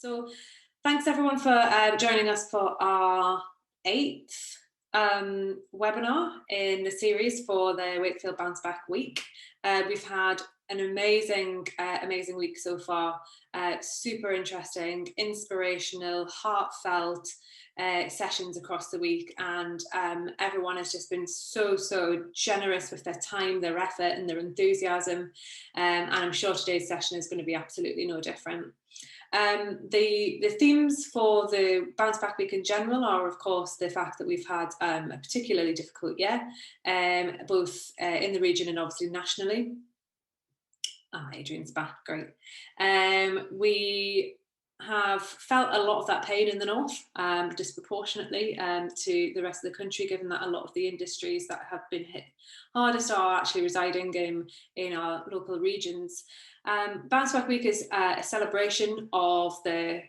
So thanks everyone for joining us for our 8th webinar in the series for the Wakefield Bounce Back Week. We've had an amazing week so far. Super interesting, inspirational, heartfelt sessions across the week, and everyone has just been so generous with their time, their effort and their enthusiasm, and I'm sure today's session is going to be absolutely no different. The themes for the Bounce Back Week in general are, of course, the fact that we've had a particularly difficult year, both in the region and obviously nationally. Adrian's back, great. We have felt a lot of that pain in the north, disproportionately to the rest of the country, given that a lot of the industries that have been hit hardest are actually residing in our local regions. Bounce Back Week is a celebration of the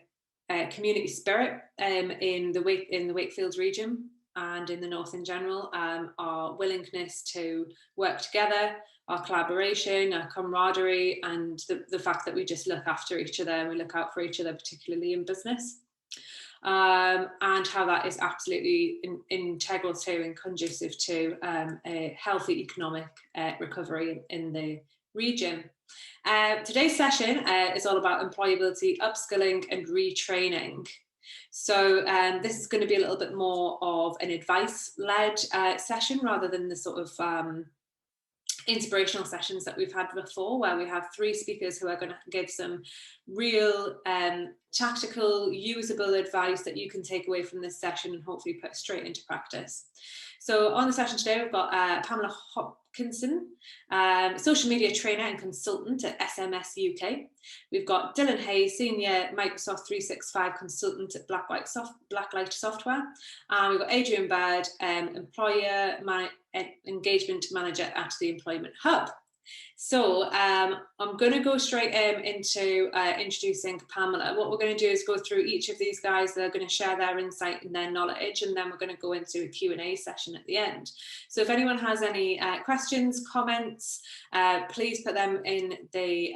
community spirit in the Wakefield region and in the north in general, our willingness to work together, our collaboration, our camaraderie, and the fact that we just look after each other and we look out for each other, particularly in business, and how that is absolutely integral to and conducive to a healthy economic recovery in the region. Today's session is all about employability, upskilling and retraining. So this is going to be a little bit more of an advice-led session rather than the sort of inspirational sessions that we've had before, where we have 3 speakers who are going to give some real tactical, usable advice that you can take away from this session and hopefully put straight into practice. So on the session today, we've got Pamela Hopkinson, social media trainer and consultant at SMS UK. We've got Dylan Hayes, senior Microsoft 365 consultant at Blacklight Software. And we've got Adrian Bird, employer engagement manager at the Employment Hub. So I'm going to go straight into introducing Pamela. What we're going to do is go through each of these guys. They're going to share their insight and their knowledge, and then we're going to go into a Q&A session at the end. So if anyone has any questions, comments, please put them in the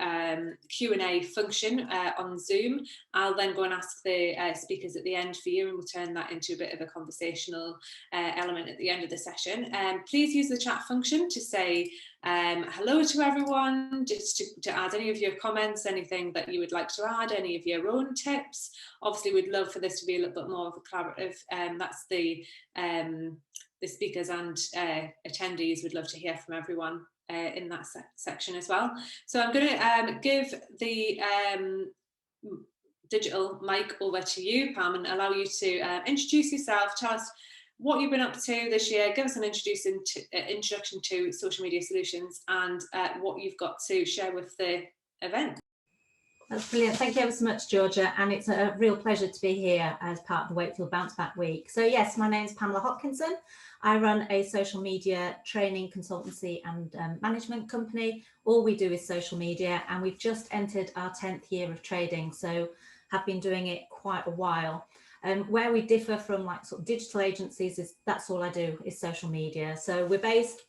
Q&A function on Zoom. I'll then go and ask the speakers at the end for you, and we'll turn that into a bit of a conversational element at the end of the session. Please use the chat function to say hello to everyone, just to add any of your comments, anything that you would like to add, any of your own tips. Obviously, we'd love for this to be a little bit more of a collaborative. That's the speakers and attendees would love to hear from everyone in that section as well. So I'm going to give the digital mic over to you, Pam, and allow you to introduce yourself, tell us what you've been up to this year, give us an introduction to social media solutions, and what you've got to share with the event. That's brilliant. Thank you ever so much, Georgia. And it's a real pleasure to be here as part of the Wakefield Bounce Back Week. So yes, my name is Pamela Hopkinson. I run a social media training, consultancy and management company. All we do is social media, and we've just entered our 10th year of trading. So have been doing it quite a while. Where we differ from like sort of digital agencies is that's all I do is social media. So we're based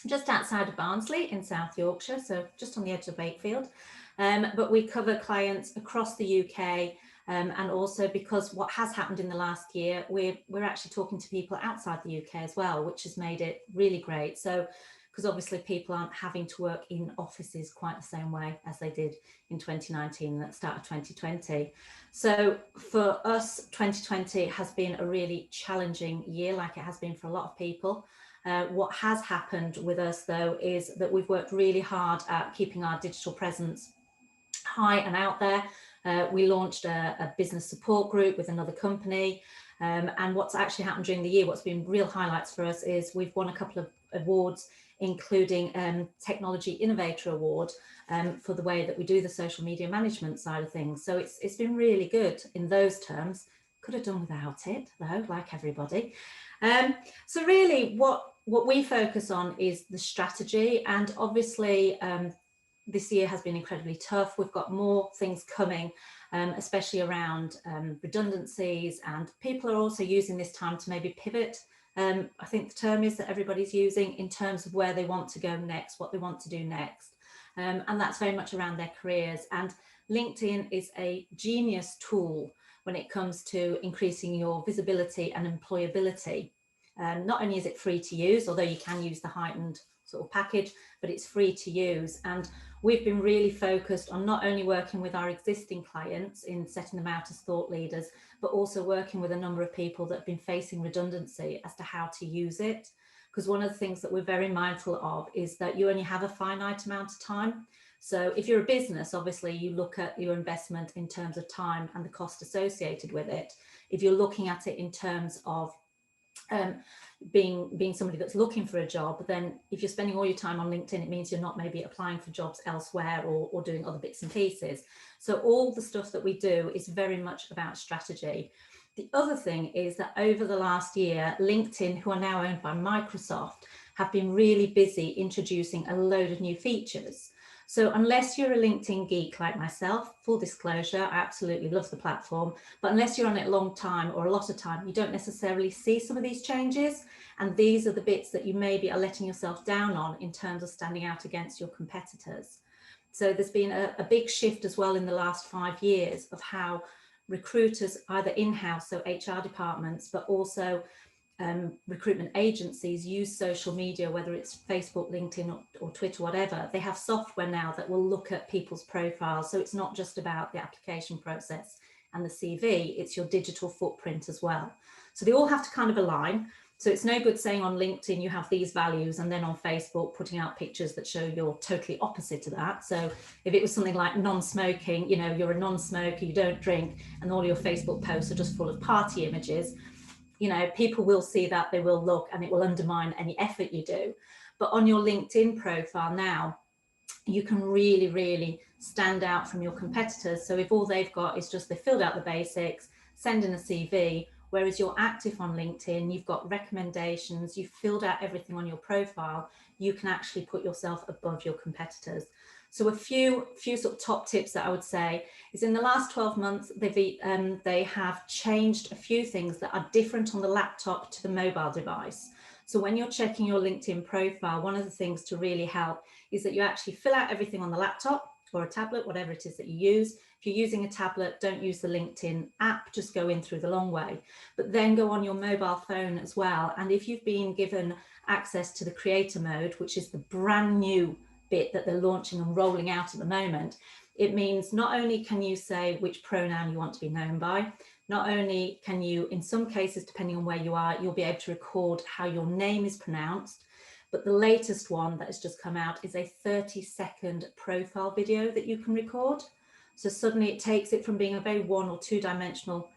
just outside of Barnsley in South Yorkshire, so just on the edge of Wakefield. But we cover clients across the UK, and also because what has happened in the last year, we're actually talking to people outside the UK as well, which has made it really great. So because obviously people aren't having to work in offices quite the same way as they did in 2019 at the start of 2020. So for us, 2020 has been a really challenging year, like it has been for a lot of people. What has happened with us though is that we've worked really hard at keeping our digital presence high and out there. We launched a business support group with another company. And what's actually happened during the year, what's been real highlights for us is we've won a couple of awards, including Technology Innovator Award for the way that we do the social media management side of things. So it's been really good in those terms. Could have done without it though, like everybody. So really what we focus on is the strategy, and obviously this year has been incredibly tough. We've got more things coming, especially around redundancies, and people are also using this time to maybe pivot. I think the term is that everybody's using in terms of where they want to go next, what they want to do next. and that's very much around their careers. And LinkedIn is a genius tool when it comes to increasing your visibility and employability. Not only is it free to use, although you can use the heightened sort of package, but it's free to use. And we've been really focused on not only working with our existing clients in setting them out as thought leaders, but also working with a number of people that have been facing redundancy as to how to use it. Because one of the things that we're very mindful of is that you only have a finite amount of time. So if you're a business, obviously you look at your investment in terms of time and the cost associated with it. If you're looking at it in terms of being somebody that's looking for a job, then if you're spending all your time on LinkedIn, it means you're not maybe applying for jobs elsewhere or doing other bits and pieces. So all the stuff that we do is very much about strategy. The other thing is that over the last year, LinkedIn, who are now owned by Microsoft, have been really busy introducing a load of new features. So unless you're a LinkedIn geek like myself, full disclosure, I absolutely love the platform, but unless you're on it a long time or a lot of time, you don't necessarily see some of these changes. And these are the bits that you maybe are letting yourself down on in terms of standing out against your competitors. So there's been a big shift as well in the last 5 years of how recruiters, either in-house, so HR departments, but also recruitment agencies use social media, whether it's Facebook, LinkedIn or Twitter, whatever. They have software now that will look at people's profiles. So it's not just about the application process and the CV, it's your digital footprint as well. So they all have to kind of align. So it's no good saying on LinkedIn you have these values and then on Facebook putting out pictures that show you're totally opposite to that. So if it was something like non-smoking, you know, you're a non-smoker, you don't drink, and all your Facebook posts are just full of party images, you know, people will see that, they will look, and it will undermine any effort you do. But on your LinkedIn profile now, you can really, really stand out from your competitors. So if all they've got is just they filled out the basics, send in a CV, whereas you're active on LinkedIn, you've got recommendations, you've filled out everything on your profile, you can actually put yourself above your competitors. So a few sort of top tips that I would say is in the last 12 months, they have changed a few things that are different on the laptop to the mobile device. So when you're checking your LinkedIn profile, one of the things to really help is that you actually fill out everything on the laptop or a tablet, whatever it is that you use. If you're using a tablet, don't use the LinkedIn app, just go in through the long way, but then go on your mobile phone as well. And if you've been given access to the creator mode, which is the brand new bit that they're launching and rolling out at the moment, it means not only can you say which pronoun you want to be known by, not only can you, in some cases, depending on where you are, you'll be able to record how your name is pronounced, but the latest one that has just come out is a 30-second profile video that you can record. So suddenly it takes it from being a very 1 or 2 dimensional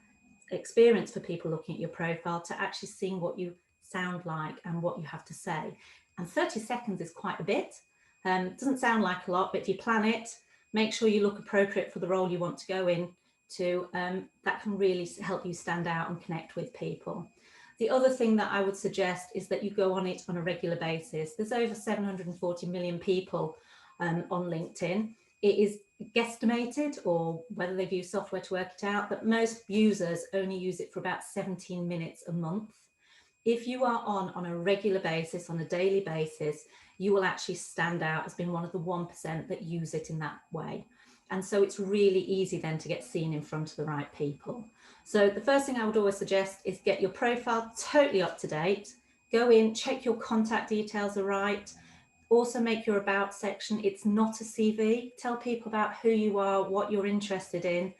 experience for people looking at your profile to actually seeing what you sound like and what you have to say. And 30 seconds is quite a bit. Doesn't sound like a lot, but if you plan it, make sure you look appropriate for the role you want to go in to, that can really help you stand out and connect with people. The other thing that I would suggest is that you go on it on a regular basis. There's over 740 million people on LinkedIn. It is guesstimated, or whether they've used software to work it out, that most users only use it for about 17 minutes a month. If you are on a regular basis, on a daily basis, you will actually stand out as being one of the 1% that use it in that way. And so it's really easy then to get seen in front of the right people. So the first thing I would always suggest is get your profile totally up to date. Go in, check your contact details are right. Also make your about section. It's not a CV. Tell people about who you are, what you're interested in.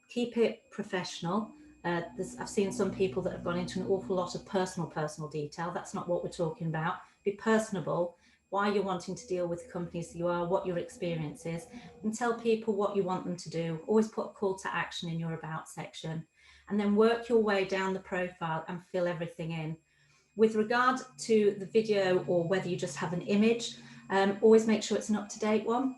Keep it professional. I've seen some people that have gone into an awful lot of personal detail. That's not what we're talking about. Be personable, why you're wanting to deal with the companies you are, what your experience is, and tell people what you want them to do. Always put a call to action in your about section, and then work your way down the profile and fill everything in. With regard to the video, or whether you just have an image, always make sure it's an up-to-date one.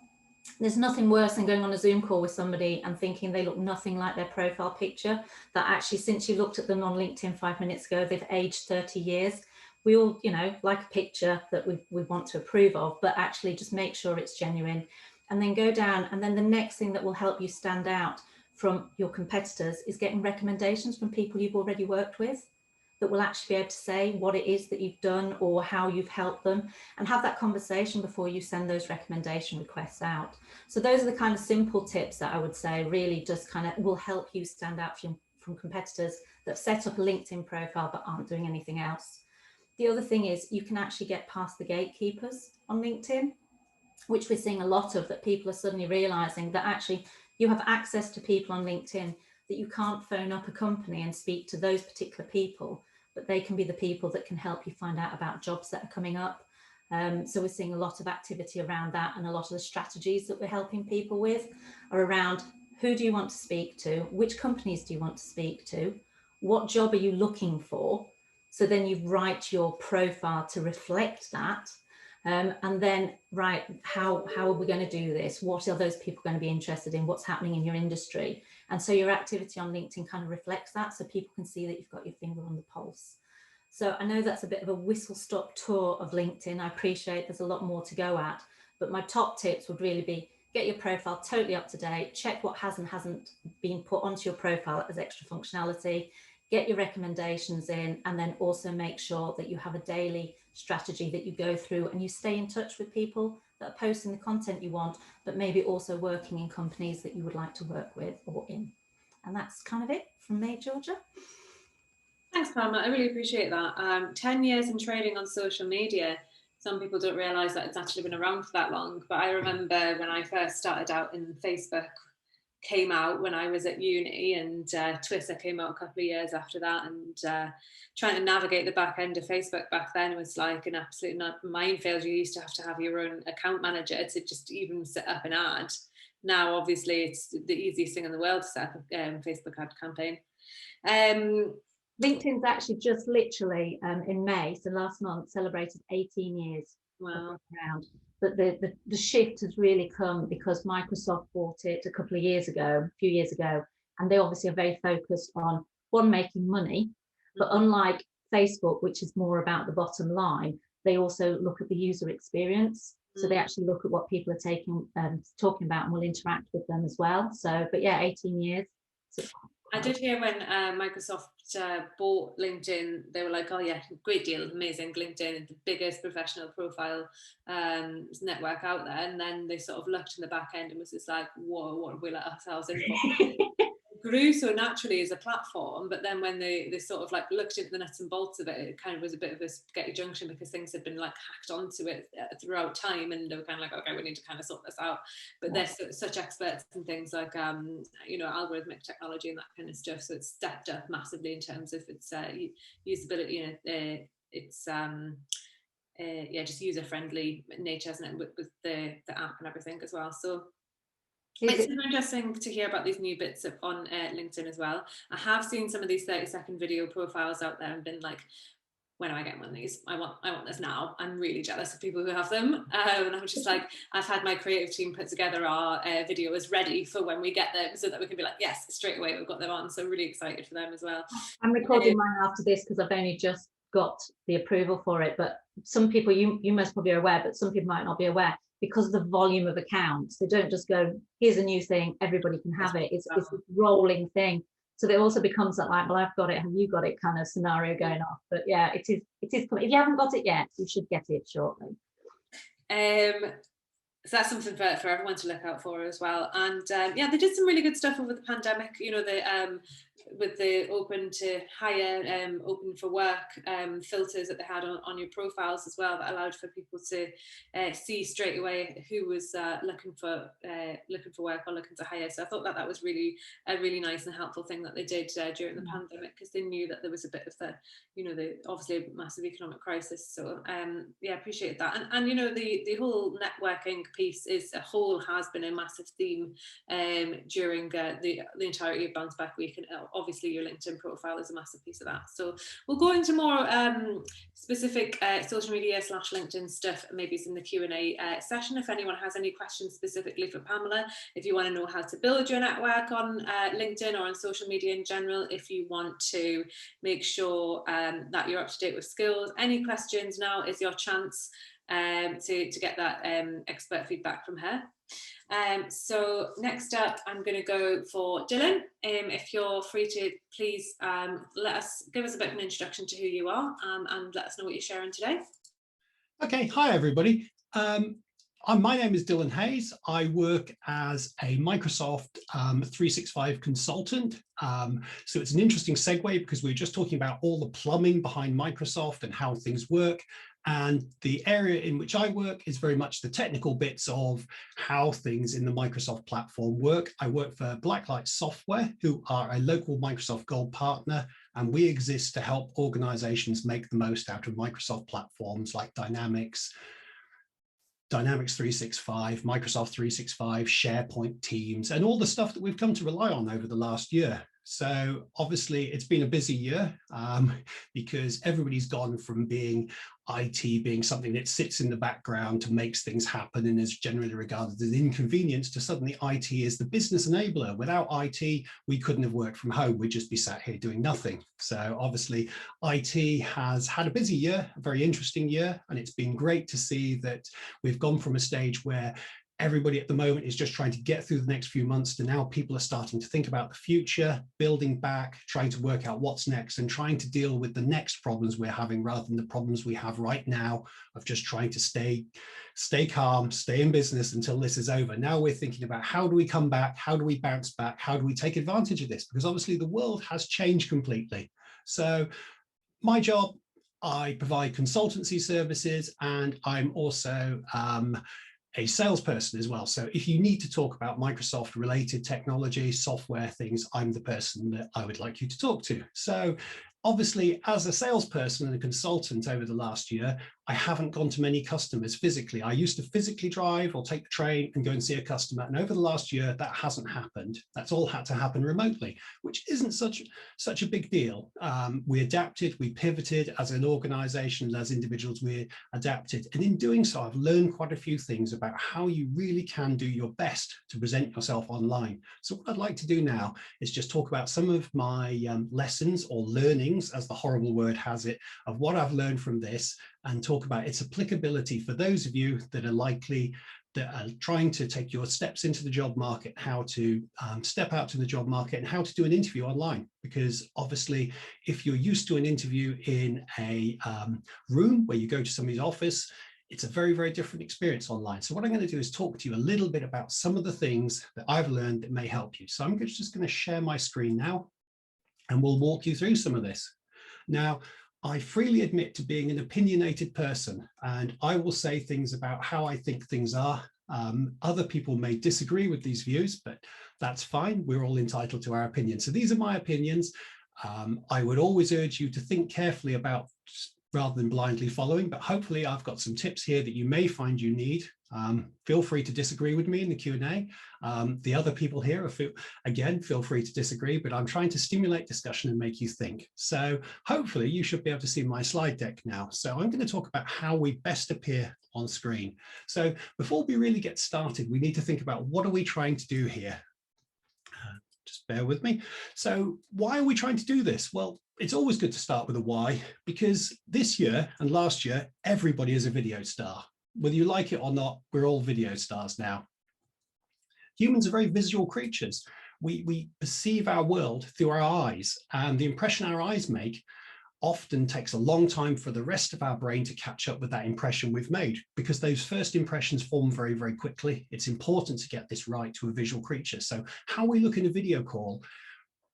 There's nothing worse than going on a Zoom call with somebody and thinking they look nothing like their profile picture, that actually since you looked at them on LinkedIn 5 minutes ago, they've aged 30 years. We all, you know, like a picture that we want to approve of, but actually just make sure it's genuine, and then go down. And then the next thing that will help you stand out from your competitors is getting recommendations from people you've already worked with. that will actually be able to say what it is that you've done or how you've helped them, and have that conversation before you send those recommendation requests out. So those are the kind of simple tips that I would say really just kind of will help you stand out from competitors that have set up a LinkedIn profile but aren't doing anything else. The other thing is you can actually get past the gatekeepers on LinkedIn, which we're seeing a lot of, that people are suddenly realizing that actually you have access to people on LinkedIn, that you can't phone up a company and speak to those particular people, but they can be the people that can help you find out about jobs that are coming up. So we're seeing a lot of activity around that, and a lot of the strategies that we're helping people with are around who do you want to speak to, which companies do you want to speak to, what job are you looking for? So then you write your profile to reflect that. And then, right, how are we going to do this? What are those people going to be interested in? What's happening in your industry? And so your activity on LinkedIn kind of reflects that, so people can see that you've got your finger on the pulse. So I know that's a bit of a whistle-stop tour of LinkedIn. I appreciate there's a lot more to go at, but my top tips would really be get your profile totally up to date, check what has and hasn't been put onto your profile as extra functionality, get your recommendations in, and then also make sure that you have a daily strategy that you go through and you stay in touch with people that are posting the content you want, but maybe also working in companies that you would like to work with or in. And that's kind of it from me, Georgia. Thanks, Pamela. I really appreciate that. 10 years in training on social media. Some people don't realise that it's actually been around for that long. But I remember when I first started out in Facebook, came out when I was at uni, and Twitter came out a couple of years after that, and trying to navigate the back end of Facebook back then was like an absolute minefield. You used to have your own account manager to just even set up an ad. Now obviously it's the easiest thing in the world to set up a Facebook ad campaign. LinkedIn's actually just literally in May, so last month, celebrated 18 years. Wow. Around. But the shift has really come because Microsoft bought it a few years ago, and they obviously are very focused on making money, but unlike Facebook, which is more about the bottom line, they also look at the user experience. So they actually look at what people are talking about and will interact with them as well. So, but yeah, 18 years. So I did hear when Microsoft bought LinkedIn, they were like, oh yeah, great deal, amazing, LinkedIn, the biggest professional profile network out there. And then they sort of looked in the back end and was just like, whoa, what have we let ourselves in for? Grew so naturally as a platform, but then when they sort of like looked into the nuts and bolts of it, it kind of was a bit of a spaghetti junction because things had been like hacked onto it throughout time, and they were kind of like, okay, we need to kind of sort this out. But they're such experts in things like algorithmic technology and that kind of stuff, so it's stepped up massively in terms of its usability, it's just user friendly nature, isn't it, with the app and everything as well. So it's super interesting to hear about these new bits on LinkedIn as well. I have seen some of these 30-second video profiles out there and been like, when am I getting one of these? I want this now. I'm really jealous of people who have them. And I'm just like, I've had my creative team put together our videos ready for when we get them, so that we can be like, yes, straight away we've got them on. So really excited for them as well. I'm recording mine after this because I've only just got the approval for it. But some people, you most probably are aware, but some people might not be aware, because of the volume of accounts. They don't just go, here's a new thing, everybody can have it. It's a rolling thing. So it also becomes that like, well, I've got it, have you got it kind of scenario going off. But yeah, it is. If you haven't got it yet, you should get it shortly. So that's something for everyone to look out for as well. And they did some really good stuff over the pandemic, with the open to hire, open for work filters that they had on your profiles as well, that allowed for people to see straight away who was looking for work or looking to hire. So I thought that was really a really nice and helpful thing that they did during the pandemic, because they knew that there was a bit of the obviously a massive economic crisis. So I appreciate that. And the whole networking piece has been a massive theme during the entirety of Bounce Back Week, and obviously your LinkedIn profile is a massive piece of that. So we'll go into more specific social media / LinkedIn stuff maybe it's in the Q&A session. If anyone has any questions specifically for Pamela, if you want to know how to build your network on LinkedIn or on social media in general, if you want to make sure that you're up to date with skills, any questions, now is your chance. to get that expert feedback from her. So next up, I'm going to go for Dylan. If you're free to please give us a bit of an introduction to who you are, and let us know what you're sharing today. Okay, hi everybody. My name is Dylan Hayes. I work as a Microsoft 365 consultant. So it's an interesting segue because we're just talking about all the plumbing behind Microsoft and how things work. And the area in which I work is very much the technical bits of how things in the Microsoft platform work. I work for Blacklight Software, who are a local Microsoft Gold partner, and we exist to help organizations make the most out of Microsoft platforms like Dynamics 365, Microsoft 365, SharePoint, Teams, and all the stuff that we've come to rely on over the last year. So obviously it's been a busy year because everybody's gone from being IT being something that sits in the background to makes things happen and is generally regarded as inconvenience to suddenly IT is the business enabler. Without IT, we couldn't have worked from home. We'd just be sat here doing nothing. So obviously IT has had a busy year, a very interesting year, and it's been great to see that we've gone from a stage where everybody at the moment is just trying to get through the next few months to now people are starting to think about the future, building back, trying to work out what's next and trying to deal with the next problems we're having rather than the problems we have right now of just trying to stay calm, stay in business until this is over. Now we're thinking about how do we come back? How do we bounce back? How do we take advantage of this? Because obviously the world has changed completely. So my job, I provide consultancy services and I'm also a salesperson as well. So if you need to talk about Microsoft related technology, software things, I'm the person that I would like you to talk to. So obviously, as a salesperson and a consultant over the last year, I haven't gone to many customers physically. I used to physically drive or take the train and go and see a customer. And over the last year, that hasn't happened. That's all had to happen remotely, which isn't such a big deal. We adapted, we pivoted as an organization, and as individuals, we adapted. And in doing so, I've learned quite a few things about how you really can do your best to present yourself online. So what I'd like to do now is just talk about some of my lessons or learnings, as the horrible word has it, of what I've learned from this and talk about its applicability for those of you that are trying to take your steps into the job market, how to step out to the job market and how to do an interview online. Because obviously, if you're used to an interview in a room where you go to somebody's office, it's a very, very different experience online. So what I'm going to do is talk to you a little bit about some of the things that I've learned that may help you. So I'm just going to share my screen now and we'll walk you through some of this. Now, I freely admit to being an opinionated person, and I will say things about how I think things are. Other people may disagree with these views, but that's fine. We're all entitled to our opinions. So these are my opinions. I would always urge you to think carefully about rather than blindly following, but hopefully I've got some tips here that you may find you need. Feel free to disagree with me in the Q&A. The other people here, again, feel free to disagree, but I'm trying to stimulate discussion and make you think. So hopefully you should be able to see my slide deck now. So I'm going to talk about how we best appear on screen. So before we really get started, we need to think about what are we trying to do here? Just bear with me. So why are we trying to do this? Well, it's always good to start with a why, because this year and last year, everybody is a video star. Whether you like it or not, we're all video stars now. Humans are very visual creatures. We perceive our world through our eyes, and the impression our eyes make often takes a long time for the rest of our brain to catch up with that impression we've made, because those first impressions form very, very quickly. It's important to get this right to a visual creature. So how we look in a video call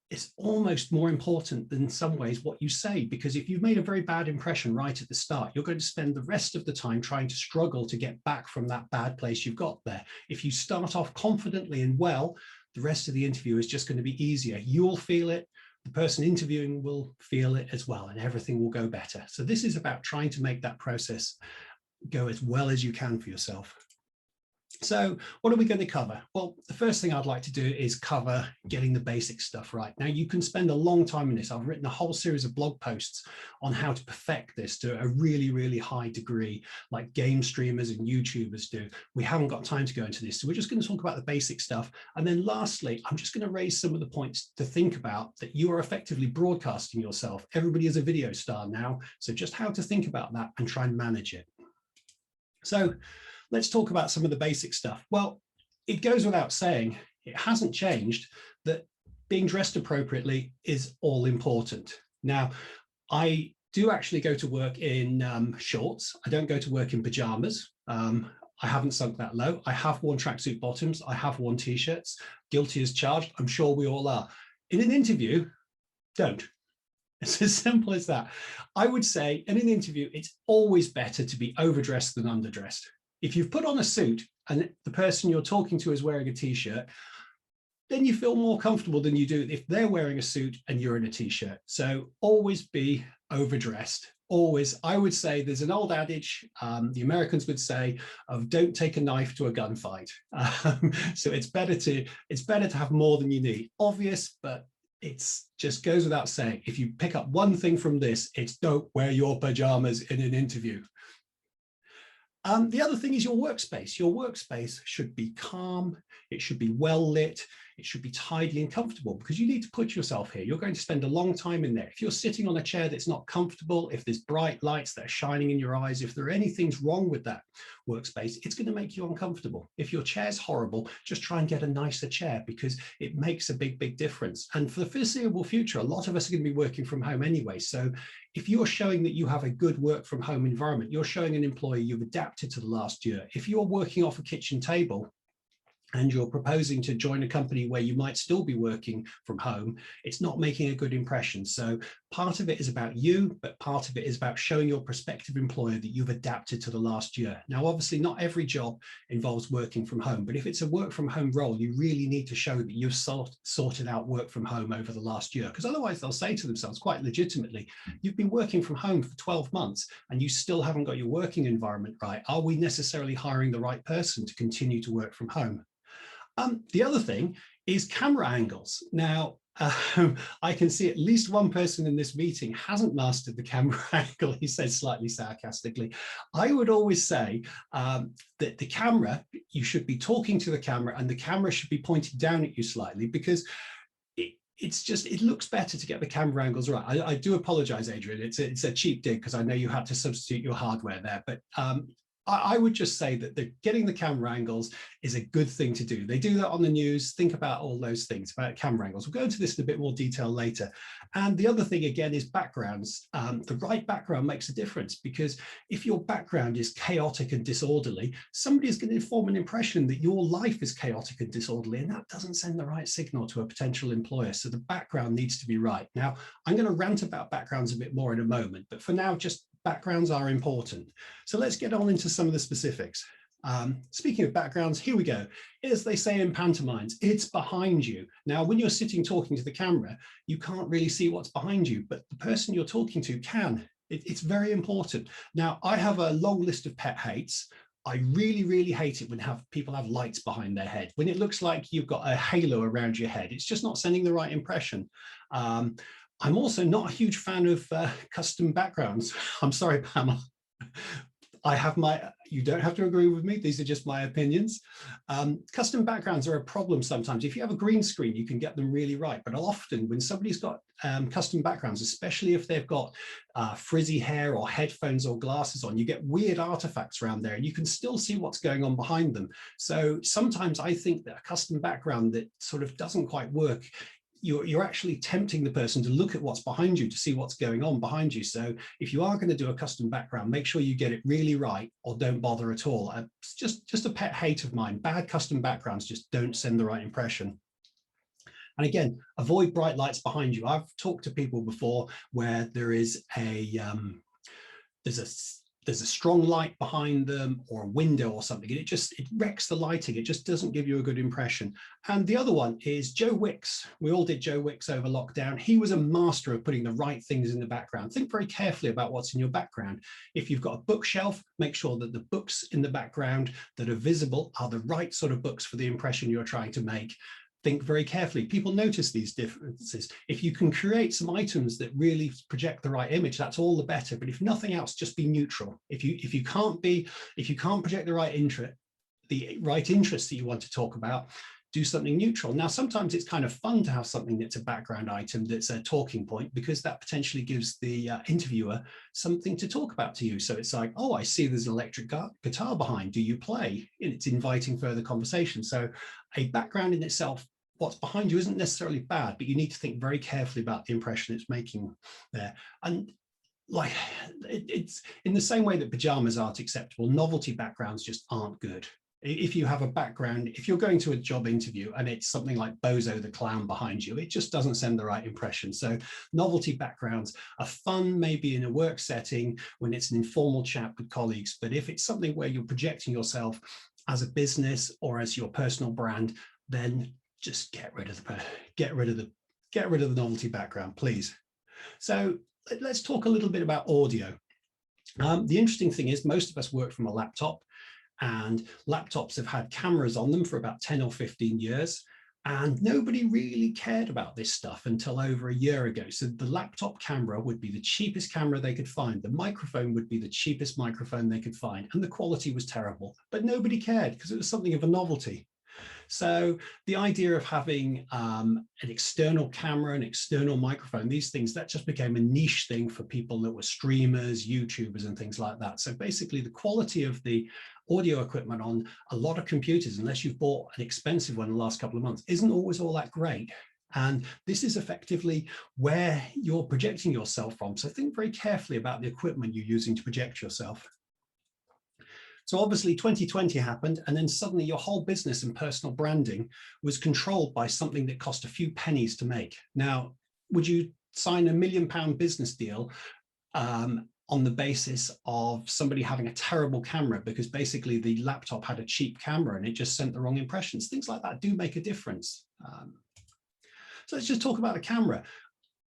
is almost more important than in some ways what you say, because if you've made a very bad impression right at the start, you're going to spend the rest of the time trying to struggle to get back from that bad place you've got there. If you start off confidently and well, the rest of the interview is just going to be easier. You'll feel it, the person interviewing will feel it as well, and everything will go better. So this is about trying to make that process go as well as you can for yourself. So what are we going to cover? Well, the first thing I'd like to do is cover getting the basic stuff right. Now, you can spend a long time in this. I've written a whole series of blog posts on how to perfect this to a really, really high degree, like game streamers and YouTubers do. We haven't got time to go into this, so we're just going to talk about the basic stuff. And then lastly, I'm just going to raise some of the points to think about that you are effectively broadcasting yourself. Everybody is a video star now, so just how to think about that and try and manage it. So let's talk about some of the basic stuff. Well, it goes without saying, it hasn't changed that being dressed appropriately is all important. Now, I do actually go to work in shorts. I don't go to work in pajamas. I haven't sunk that low. I have worn tracksuit bottoms. I have worn t-shirts. Guilty as charged. I'm sure we all are. In an interview, don't. It's as simple as that. I would say in an interview, it's always better to be overdressed than underdressed. If you've put on a suit and the person you're talking to is wearing a t-shirt, then you feel more comfortable than you do if they're wearing a suit and you're in a t-shirt. So always be overdressed. Always. I would say there's an old adage, the Americans would say, of don't take a knife to a gunfight. So it's better to have more than you need. Obvious, but it's just goes without saying. If you pick up one thing from this, it's don't wear your pajamas in an interview. The other thing is your workspace. Your workspace should be calm. It should be well lit. It should be tidy and comfortable, because you need to put yourself here. You're going to spend a long time in there. If you're sitting on a chair that's not comfortable, if there's bright lights that are shining in your eyes, if there are any things wrong with that workspace, it's going to make you uncomfortable. If your chair's horrible, just try and get a nicer chair, because it makes a big, big difference. And for the foreseeable future, a lot of us are going to be working from home anyway. So if you're showing that you have a good work from home environment, you're showing an employee you've adapted to the last year. If you're working off a kitchen table and you're proposing to join a company where you might still be working from home, it's not making a good impression. So part of it is about you, but part of it is about showing your prospective employer that you've adapted to the last year. Now, obviously, not every job involves working from home, but if it's a work from home role, you really need to show that you've sorted out work from home over the last year, because otherwise they'll say to themselves quite legitimately, you've been working from home for 12 months and you still haven't got your working environment right. Are we necessarily hiring the right person to continue to work from home? The other thing is camera angles. Now, I can see at least one person in this meeting hasn't mastered the camera angle, he says slightly sarcastically. I would always say that the camera, you should be talking to the camera and the camera should be pointed down at you slightly, because it looks better to get the camera angles right. I do apologize, Adrian. It's a cheap dig, because I know you had to substitute your hardware there, but I would just say that getting the camera angles is a good thing to do. They do that on the news. Think about all those things about camera angles. We'll go into this in a bit more detail later. And the other thing, again, is backgrounds. The right background makes a difference, because if your background is chaotic and disorderly, somebody is going to form an impression that your life is chaotic and disorderly, and that doesn't send the right signal to a potential employer. So the background needs to be right. Now, I'm going to rant about backgrounds a bit more in a moment, but for now, just backgrounds are important. So let's get on into some of the specifics. Speaking of backgrounds, here we go. As they say in pantomimes, it's behind you. Now, when you're sitting talking to the camera, you can't really see what's behind you, but the person you're talking to can. It's very important. Now, I have a long list of pet hates. I really, really hate it when people have lights behind their head. When it looks like you've got a halo around your head, it's just not sending the right impression. I'm also not a huge fan of custom backgrounds. I'm sorry, Pamela. You don't have to agree with me. These are just my opinions. Custom backgrounds are a problem sometimes. If you have a green screen, you can get them really right. But often when somebody's got custom backgrounds, especially if they've got frizzy hair or headphones or glasses on, you get weird artifacts around there and you can still see what's going on behind them. So sometimes I think that a custom background that sort of doesn't quite work, you're actually tempting the person to look at what's behind you, to see what's going on behind you. So if you are going to do a custom background, make sure you get it really right, or don't bother at all. It's just a pet hate of mine. Bad custom backgrounds just don't send the right impression. And again, avoid bright lights behind you. I've talked to people before where there is there's a strong light behind them or a window or something, and it wrecks the lighting. It just doesn't give you a good impression. And the other one is Joe Wicks. We all did Joe Wicks over lockdown. He was a master of putting the right things in the background. Think very carefully about what's in your background. If you've got a bookshelf, make sure that the books in the background that are visible are the right sort of books for the impression you're trying to make. Think very carefully. People notice these differences. If you can create some items that really project the right image, that's all the better. But if nothing else, just be neutral. If you can't project the right interest that you want to talk about, do something neutral. Now, sometimes it's kind of fun to have something that's a background item that's a talking point, because that potentially gives the interviewer something to talk about to you. So it's like, oh, I see there's an electric guitar behind. Do you play? And it's inviting further conversation. So a background in itself, what's behind you isn't necessarily bad, but you need to think very carefully about the impression it's making there. And like, it's in the same way that pajamas aren't acceptable, novelty backgrounds just aren't good. If you have a background, if you're going to a job interview and it's something like Bozo the Clown behind you, it just doesn't send the right impression. So novelty backgrounds are fun, maybe in a work setting when it's an informal chat with colleagues. But if it's something where you're projecting yourself as a business or as your personal brand, then just get rid of the novelty background, please. So let's talk a little bit about audio. The interesting thing is most of us work from a laptop, and laptops have had cameras on them for about 10 or 15 years. And nobody really cared about this stuff until over a year ago. So the laptop camera would be the cheapest camera they could find. The microphone would be the cheapest microphone they could find. And the quality was terrible, but nobody cared because it was something of a novelty. So the idea of having an external camera, an external microphone, these things, that just became a niche thing for people that were streamers, YouTubers, and things like that. So basically the quality of the audio equipment on a lot of computers, unless you've bought an expensive one in the last couple of months, isn't always all that great. And this is effectively where you're projecting yourself from. So think very carefully about the equipment you're using to project yourself. So obviously 2020 happened, and then suddenly your whole business and personal branding was controlled by something that cost a few pennies to make. Now, would you sign £1 million business deal on the basis of somebody having a terrible camera because basically the laptop had a cheap camera and it just sent the wrong impressions? Things like that do make a difference. So let's just talk about the camera.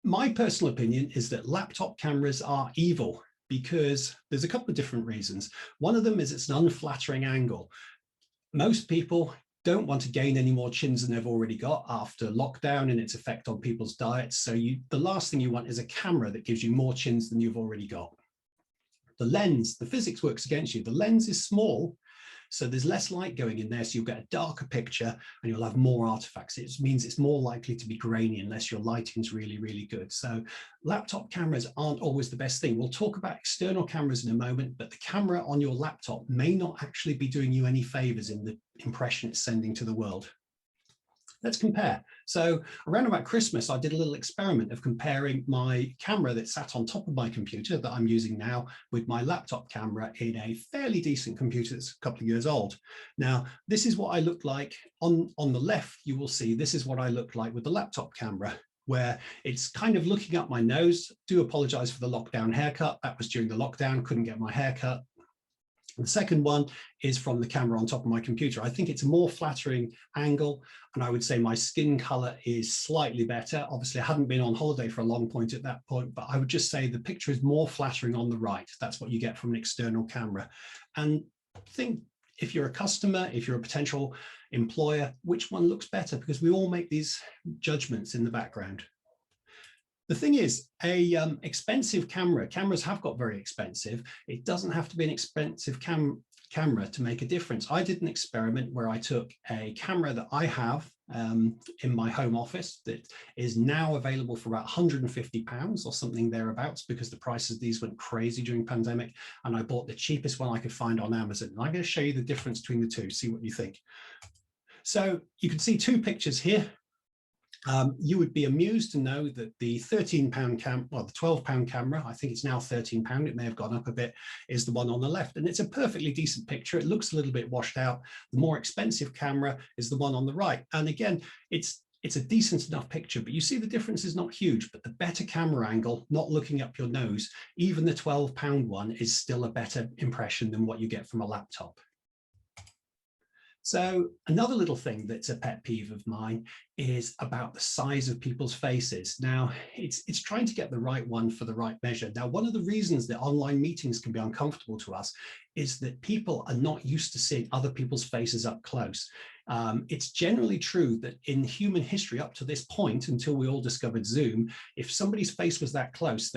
My personal opinion is that laptop cameras are evil, because there's a couple of different reasons. One of them is it's an unflattering angle. Most people don't want to gain any more chins than they've already got after lockdown and its effect on people's diets. So the last thing you want is a camera that gives you more chins than you've already got. The lens, the physics works against you. The lens is small, so there's less light going in there, so you'll get a darker picture and you'll have more artifacts. It means it's more likely to be grainy unless your lighting's really, really good. So laptop cameras aren't always the best thing. We'll talk about external cameras in a moment, but the camera on your laptop may not actually be doing you any favors in the impression it's sending to the world. Let's compare. So around about Christmas, I did a little experiment of comparing my camera that sat on top of my computer that I'm using now with my laptop camera in a fairly decent computer that's a couple of years old. Now, this is what I look like on the left. You will see this is what I look like with the laptop camera, where it's kind of looking up my nose. Do apologize for the lockdown haircut. That was during the lockdown, couldn't get my hair cut. The second one is from the camera on top of my computer. I think it's a more flattering angle, and I would say my skin color is slightly better. Obviously, I hadn't been on holiday for a long point at that point, but I would just say the picture is more flattering on the right. That's what you get from an external camera. And think, if you're a customer, if you're a potential employer, which one looks better? Because we all make these judgments in the background. The thing is, expensive cameras have got very expensive. It doesn't have to be an expensive camera to make a difference. I did an experiment where I took a camera that I have in my home office that is now available for about £150 or something thereabouts, because the prices of these went crazy during pandemic, and I bought the cheapest one I could find on Amazon. And I'm going to show you the difference between the two, see what you think. So you can see two pictures here. You would be amused to know that the £13 well, the £12 camera, I think it's now £13, it may have gone up a bit, is the one on the left. And it's a perfectly decent picture. It looks a little bit washed out. The more expensive camera is the one on the right. And again, it's a decent enough picture, but you see the difference is not huge. But the better camera angle, not looking up your nose, even the £12 one is still a better impression than what you get from a laptop. So another little thing that's a pet peeve of mine is about the size of people's faces. Now, it's trying to get the right one for the right measure. Now, one of the reasons that online meetings can be uncomfortable to us is that people are not used to seeing other people's faces up close. It's generally true that in human history up to this point, until we all discovered Zoom, if somebody's face was that close,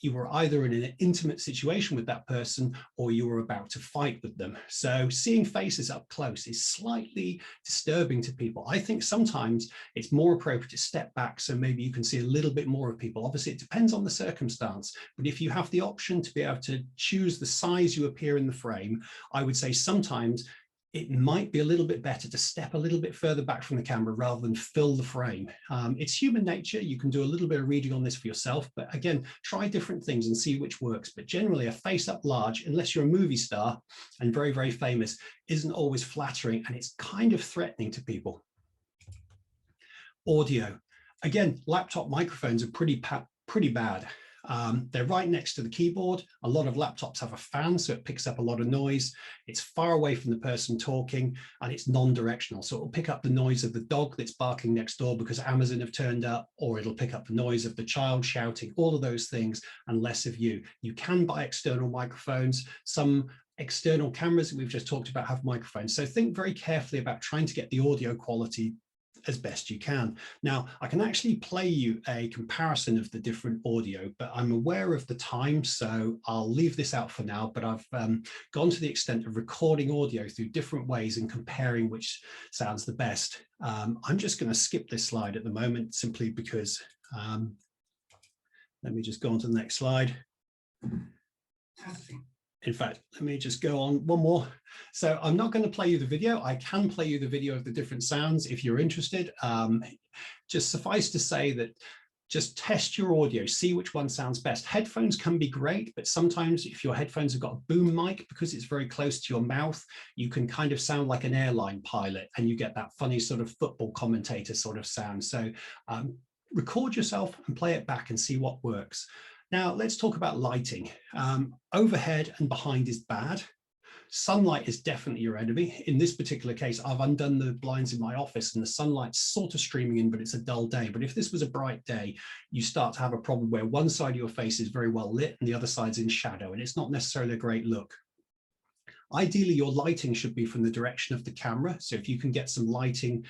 you were either in an intimate situation with that person or you were about to fight with them. So seeing faces up close is slightly disturbing to people. I think sometimes it's more appropriate to step back so maybe you can see a little bit more of people. Obviously, it depends on the circumstance, but if you have the option to be able to choose the size you appear in the frame, I would say sometimes it might be a little bit better to step a little bit further back from the camera rather than fill the frame. It's human nature. You can do a little bit of reading on this for yourself, but again, try different things and see which works. But generally a face up large, unless you're a movie star and very, very famous, isn't always flattering, and it's kind of threatening to people. Audio. Again, laptop microphones are pretty bad. They're right next to the keyboard. A lot of laptops have a fan, so it picks up a lot of noise. It's far away from the person talking, and it's non-directional. So it'll pick up the noise of the dog that's barking next door because Amazon have turned up, or it'll pick up the noise of the child shouting, all of those things, and less of you. You can buy external microphones. Some external cameras that we've just talked about have microphones. So think very carefully about trying to get the audio quality as best you can. Now, I can actually play you a comparison of the different audio, but I'm aware of the time, so I'll leave this out for now, but I've gone to the extent of recording audio through different ways and comparing which sounds the best. I'm just going to skip this slide at the moment simply because, let me just go on to the next slide. In fact, let me just go on one more. So I'm not going to play you the video. I can play you the video of the different sounds if you're interested. Just suffice to say that just test your audio, see which one sounds best. Headphones can be great, but sometimes if your headphones have got a boom mic, because it's very close to your mouth, you can kind of sound like an airline pilot and you get that funny sort of football commentator sort of sound. So record yourself and play it back and see what works. Now, let's talk about lighting. Overhead and behind is bad. Sunlight is definitely your enemy. In this particular case, I've undone the blinds in my office and the sunlight's sort of streaming in, but it's a dull day. But if this was a bright day, you start to have a problem where one side of your face is very well lit and the other side's in shadow, and it's not necessarily a great look. Ideally, your lighting should be from the direction of the camera. So if you can get some lighting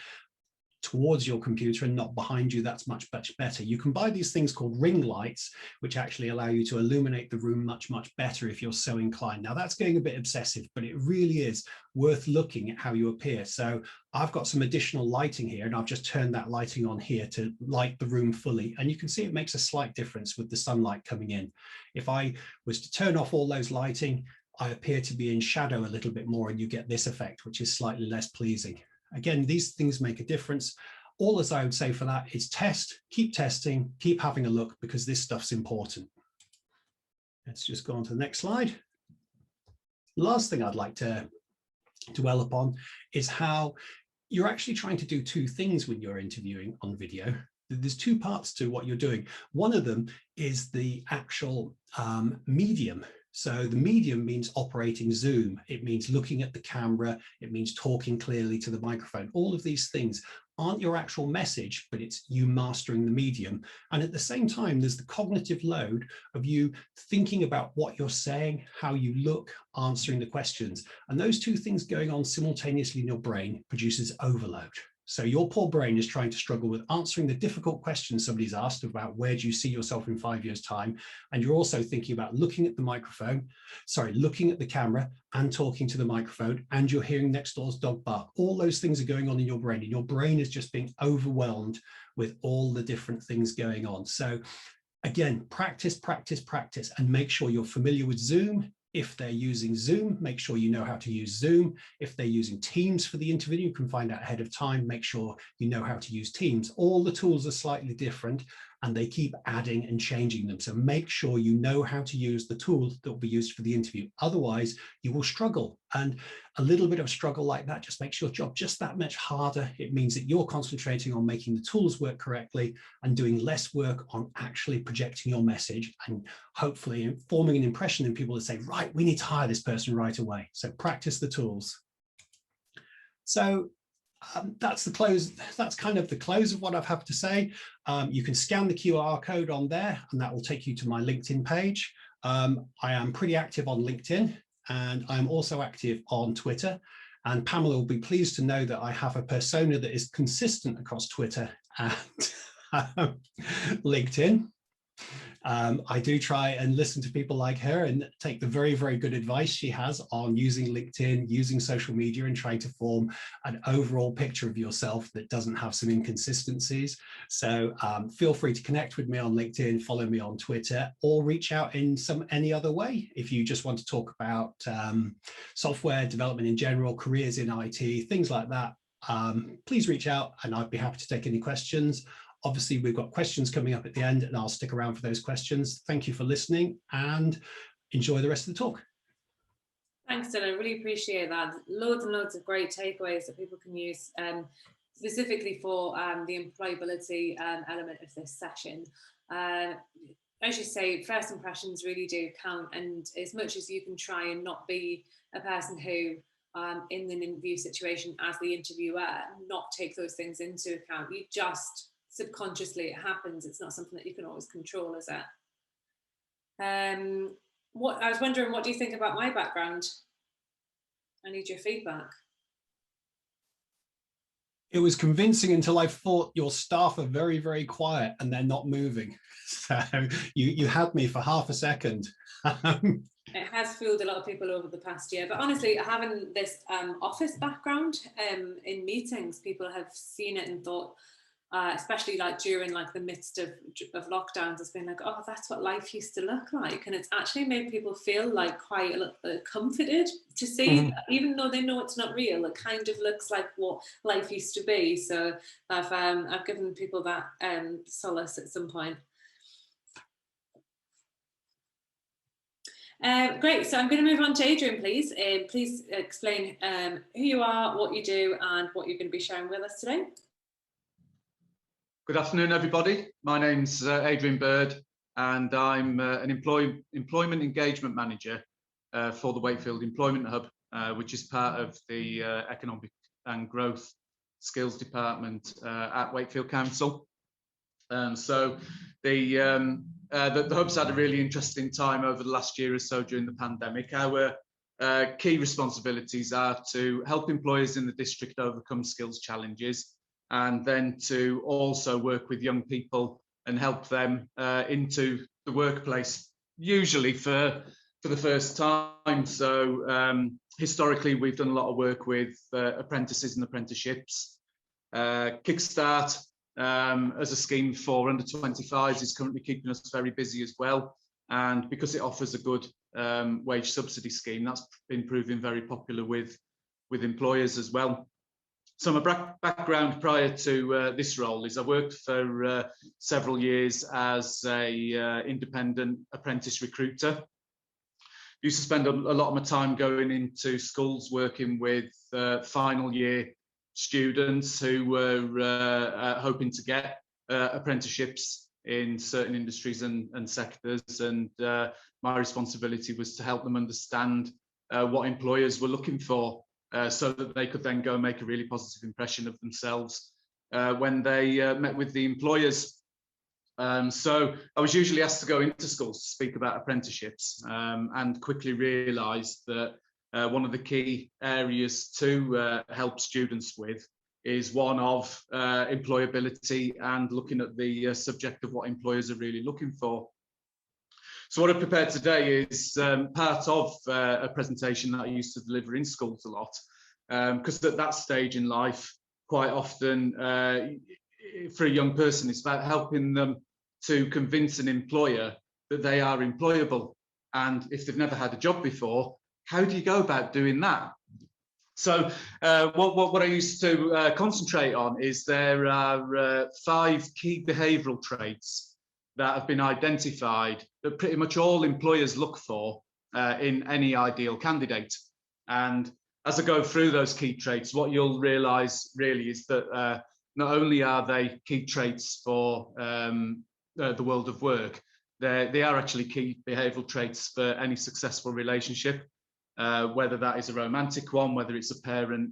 towards your computer and not behind you, that's much better. You can buy these things called ring lights, which actually allow you to illuminate the room much better if you're so inclined. Now that's getting a bit obsessive, but it really is worth looking at how you appear. So I've got some additional lighting here, and I've just turned that lighting on here to light the room fully, and you can see it makes a slight difference with the sunlight coming in. If I was to turn off all those lighting, I appear to be in shadow a little bit more, and you get this effect, which is slightly less pleasing. Again, these things make a difference. All as I would say for that is test, keep testing, keep having a look, because this stuff's important. Let's just go on to the next slide. Last thing I'd like to dwell upon is how you're actually trying to do two things when you're interviewing on video. There's two parts to what you're doing. One of them is the actual medium. So the medium means operating Zoom. It means looking at the camera. It means talking clearly to the microphone. All of these things aren't your actual message, but it's you mastering the medium. And at the same time, there's the cognitive load of you thinking about what you're saying, how you look, answering the questions. And those two things going on simultaneously in your brain produces overload. So your poor brain is trying to struggle with answering the difficult questions somebody's asked about where do you see yourself in 5 years' time. And you're also thinking about looking at the microphone, looking at the camera and talking to the microphone, and you're hearing next door's dog bark. All those things are going on in your brain, and your brain is just being overwhelmed with all the different things going on. So again, practice, practice, practice, and make sure you're familiar with Zoom. If they're using Zoom, make sure you know how to use Zoom. If they're using Teams for the interview, you can find out ahead of time. Make sure you know how to use Teams. All the tools are slightly different, and they keep adding and changing them. So make sure you know how to use the tools that will be used for the interview. Otherwise, you will struggle. And a little bit of struggle like that just makes your job just that much harder. It means that you're concentrating on making the tools work correctly and doing less work on actually projecting your message and hopefully forming an impression in people to say, right, we need to hire this person right away. So practice the tools. So that's the close. That's kind of the close of what I've had to say. You can scan the QR code on there, and that will take you to my LinkedIn page. I am pretty active on LinkedIn, and I'm also active on Twitter. And Pamela will be pleased to know that I have a persona that is consistent across Twitter and LinkedIn. I do try and listen to people like her and take the very, very good advice she has on using LinkedIn, using social media, and trying to form an overall picture of yourself that doesn't have some inconsistencies. So feel free to connect with me on LinkedIn, follow me on Twitter, or reach out in any other way. If you just want to talk about software development in general, careers in IT, things like that, please reach out and I'd be happy to take any questions. Obviously, we've got questions coming up at the end and I'll stick around for those questions. Thank you for listening and enjoy the rest of the talk. Thanks, Dylan. Really appreciate that. Loads and loads of great takeaways that people can use specifically for the employability element of this session. As you say, first impressions really do count, and as much as you can try and not be a person who in an interview situation as the interviewer, not take those things into account, you just subconsciously, it happens. It's not something that you can always control, is it? What I was wondering, what do you think about my background? I need your feedback. It was convincing until I thought your staff are very, very quiet and they're not moving. So you had me for half a second. It has fooled a lot of people over the past year, but honestly, having this office background in meetings, people have seen it and thought, especially like during like the midst of lockdowns, it's been like, oh, that's what life used to look like, and it's actually made people feel like quite comforted to see, even though they know it's not real, it kind of looks like what life used to be. So I've given people that solace at some point. Great, so I'm going to move on to Adrian, please. Please explain who you are, what you do, and what you're going to be sharing with us today. Good afternoon, everybody. My name's Adrian Bird, and I'm an employment engagement manager for the Wakefield Employment Hub, which is part of the Economic and Growth Skills Department at Wakefield Council. So the Hub's had a really interesting time over the last year or so during the pandemic. Our key responsibilities are to help employers in the district overcome skills challenges, and then to also work with young people and help them into the workplace, usually for the first time. So historically, we've done a lot of work with apprentices and apprenticeships. Kickstart as a scheme for under 25s is currently keeping us very busy as well. And because it offers a good wage subsidy scheme, that's been proving very popular with employers as well. So my background prior to this role is I worked for several years as a independent apprentice recruiter. Used to spend a lot of my time going into schools working with final year students who were hoping to get apprenticeships in certain industries and sectors, and my responsibility was to help them understand what employers were looking for, so that they could then go and make a really positive impression of themselves when they met with the employers. So I was usually asked to go into schools to speak about apprenticeships, and quickly realised that one of the key areas to help students with is one of employability and looking at the subject of what employers are really looking for. So what I've prepared today is part of a presentation that I used to deliver in schools a lot, because at that stage in life, quite often for a young person, it's about helping them to convince an employer that they are employable. And if they've never had a job before, how do you go about doing that? So what I used to concentrate on is there are 5 key behavioural traits that have been identified that pretty much all employers look for in any ideal candidate. And as I go through those key traits, what you'll realise really is that not only are they key traits for the world of work, they are actually key behavioural traits for any successful relationship, whether that is a romantic one, whether it's a parent,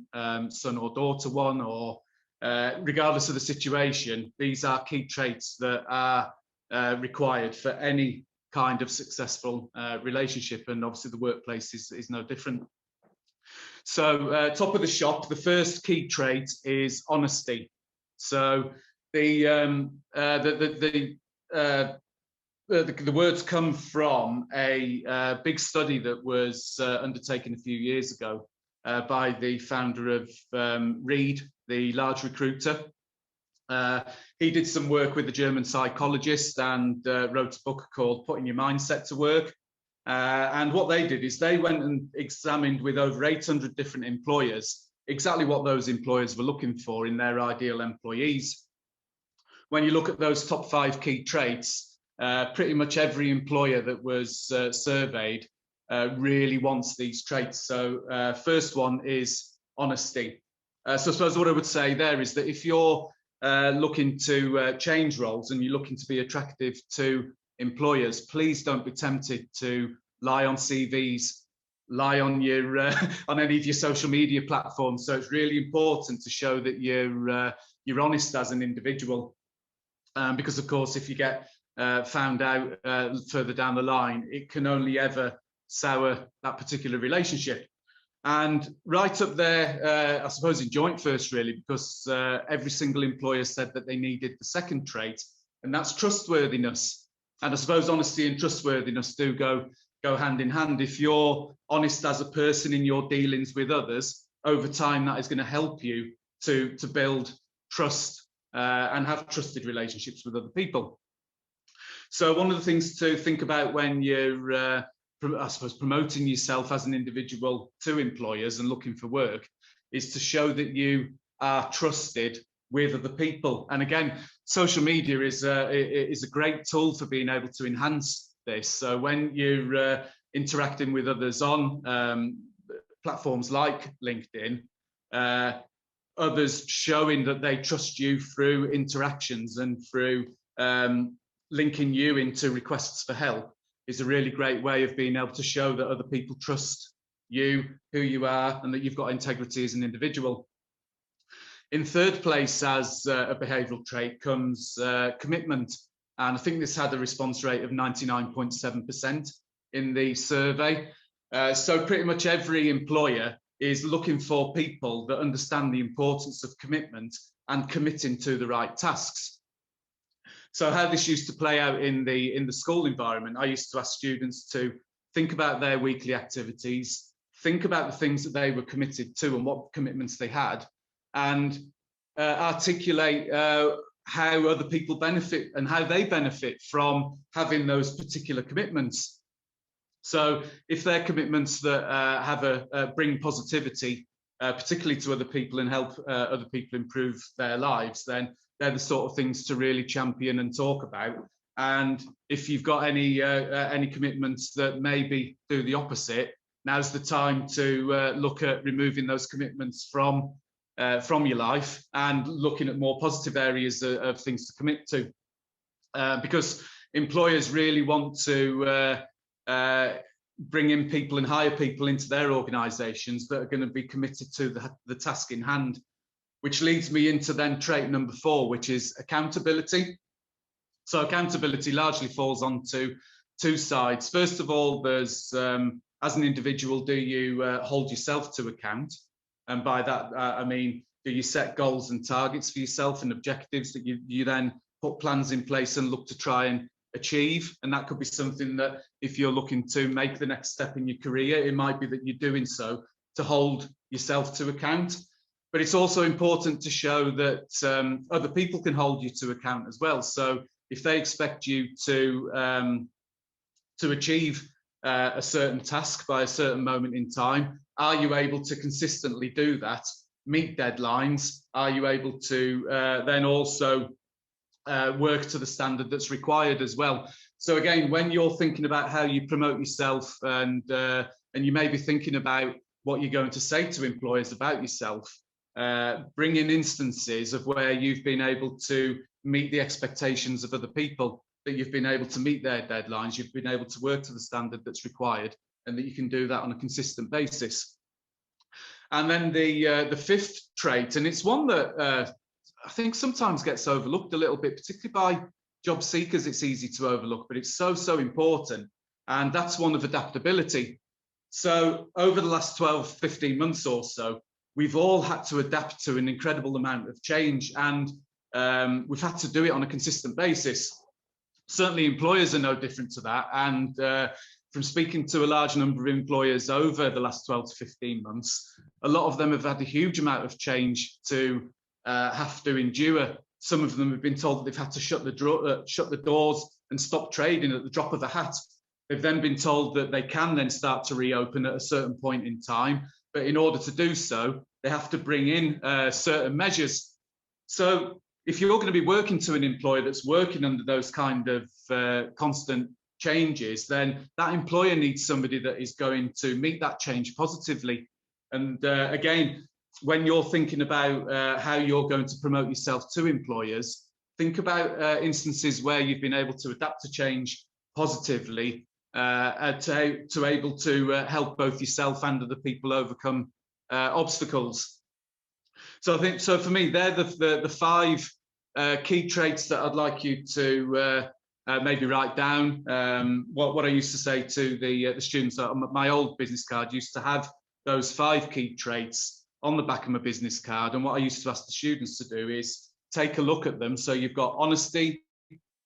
son or daughter one, or regardless of the situation, these are key traits that are required for any kind of successful relationship, and obviously the workplace is no different. So top of the shop, the first key trait is honesty. So the words come from a big study that was undertaken a few years ago by the founder of Reed, the large recruiter. He did some work with a German psychologist and wrote a book called Putting Your Mindset to Work. And what they did is they went and examined with over 800 different employers exactly what those employers were looking for in their ideal employees. When you look at those top 5 key traits, pretty much every employer that was surveyed really wants these traits. So first one is honesty. So I suppose what I would say there is that if you're looking to change roles and you're looking to be attractive to employers, please don't be tempted to lie on CVs, lie on your on any of your social media platforms. So it's really important to show that you're honest as an individual, because of course if you get found out further down the line, it can only ever sour that particular relationship. And right up there, I suppose in joint first really, because every single employer said that they needed the second trait, and that's trustworthiness. And I suppose honesty and trustworthiness do go hand in hand. If you're honest as a person in your dealings with others, over time that is going to help you to build trust and have trusted relationships with other people. So one of the things to think about when you're I suppose promoting yourself as an individual to employers and looking for work is to show that you are trusted with other people. And again, social media is a great tool for being able to enhance this. So when you're interacting with others on platforms like LinkedIn, others showing that they trust you through interactions and through linking you into requests for help is a really great way of being able to show that other people trust you, who you are, and that you've got integrity as an individual. In third place as a behavioural trait comes commitment. And I think this had a response rate of 99.7% in the survey. So pretty much every employer is looking for people that understand the importance of commitment and committing to the right tasks. So how this used to play out in the school environment, I used to ask students to think about their weekly activities, think about the things that they were committed to and what commitments they had, and articulate how other people benefit and how they benefit from having those particular commitments. So if they're commitments that bring positivity, particularly to other people, and help other people improve their lives, then they're the sort of things to really champion and talk about. And if you've got any commitments that maybe do the opposite, now's the time to look at removing those commitments from your life and looking at more positive areas of things to commit to, because employers really want to bring in people and hire people into their organisations that are going to be committed to the task in hand, which leads me into then trait number 4, which is accountability. So accountability largely falls onto 2 sides. First of all, there's as an individual, do you hold yourself to account? And by that, I mean, do you set goals and targets for yourself and objectives that you then put plans in place and look to try and achieve? And that could be something that if you're looking to make the next step in your career, it might be that you're doing so to hold yourself to account. But it's also important to show that other people can hold you to account as well. So if they expect you to achieve a certain task by a certain moment in time, are you able to consistently do that, meet deadlines? Are you able to then also work to the standard that's required as well? So again, when you're thinking about how you promote yourself, and you may be thinking about what you're going to say to employers about yourself, bring in instances of where you've been able to meet the expectations of other people, that you've been able to meet their deadlines, you've been able to work to the standard that's required, and that you can do that on a consistent basis. And then the 5th trait, and it's one that I think sometimes gets overlooked a little bit, particularly by job seekers it's easy to overlook, but it's so, so important. And that's one of adaptability. So over the last 12, 15 months or so, we've all had to adapt to an incredible amount of change, and we've had to do it on a consistent basis. Certainly employers are no different to that. And from speaking to a large number of employers over the last 12 to 15 months, a lot of them have had a huge amount of change to have to endure. Some of them have been told that they've had to shut the doors and stop trading at the drop of a hat. They've then been told that they can then start to reopen at a certain point in time, but in order to do so, they have to bring in certain measures. So if you're going to be working to an employer that's working under those kind of constant changes, then that employer needs somebody that is going to meet that change positively. And again, when you're thinking about how you're going to promote yourself to employers, think about instances where you've been able to adapt to change positively, to able to help both yourself and other people overcome obstacles. So I think, so for me, they're the 5 key traits that I'd like you to maybe write down. What I used to say to the students on my old business card used to have those 5 key traits on the back of my business card. And what I used to ask the students to do is take a look at them. So you've got honesty,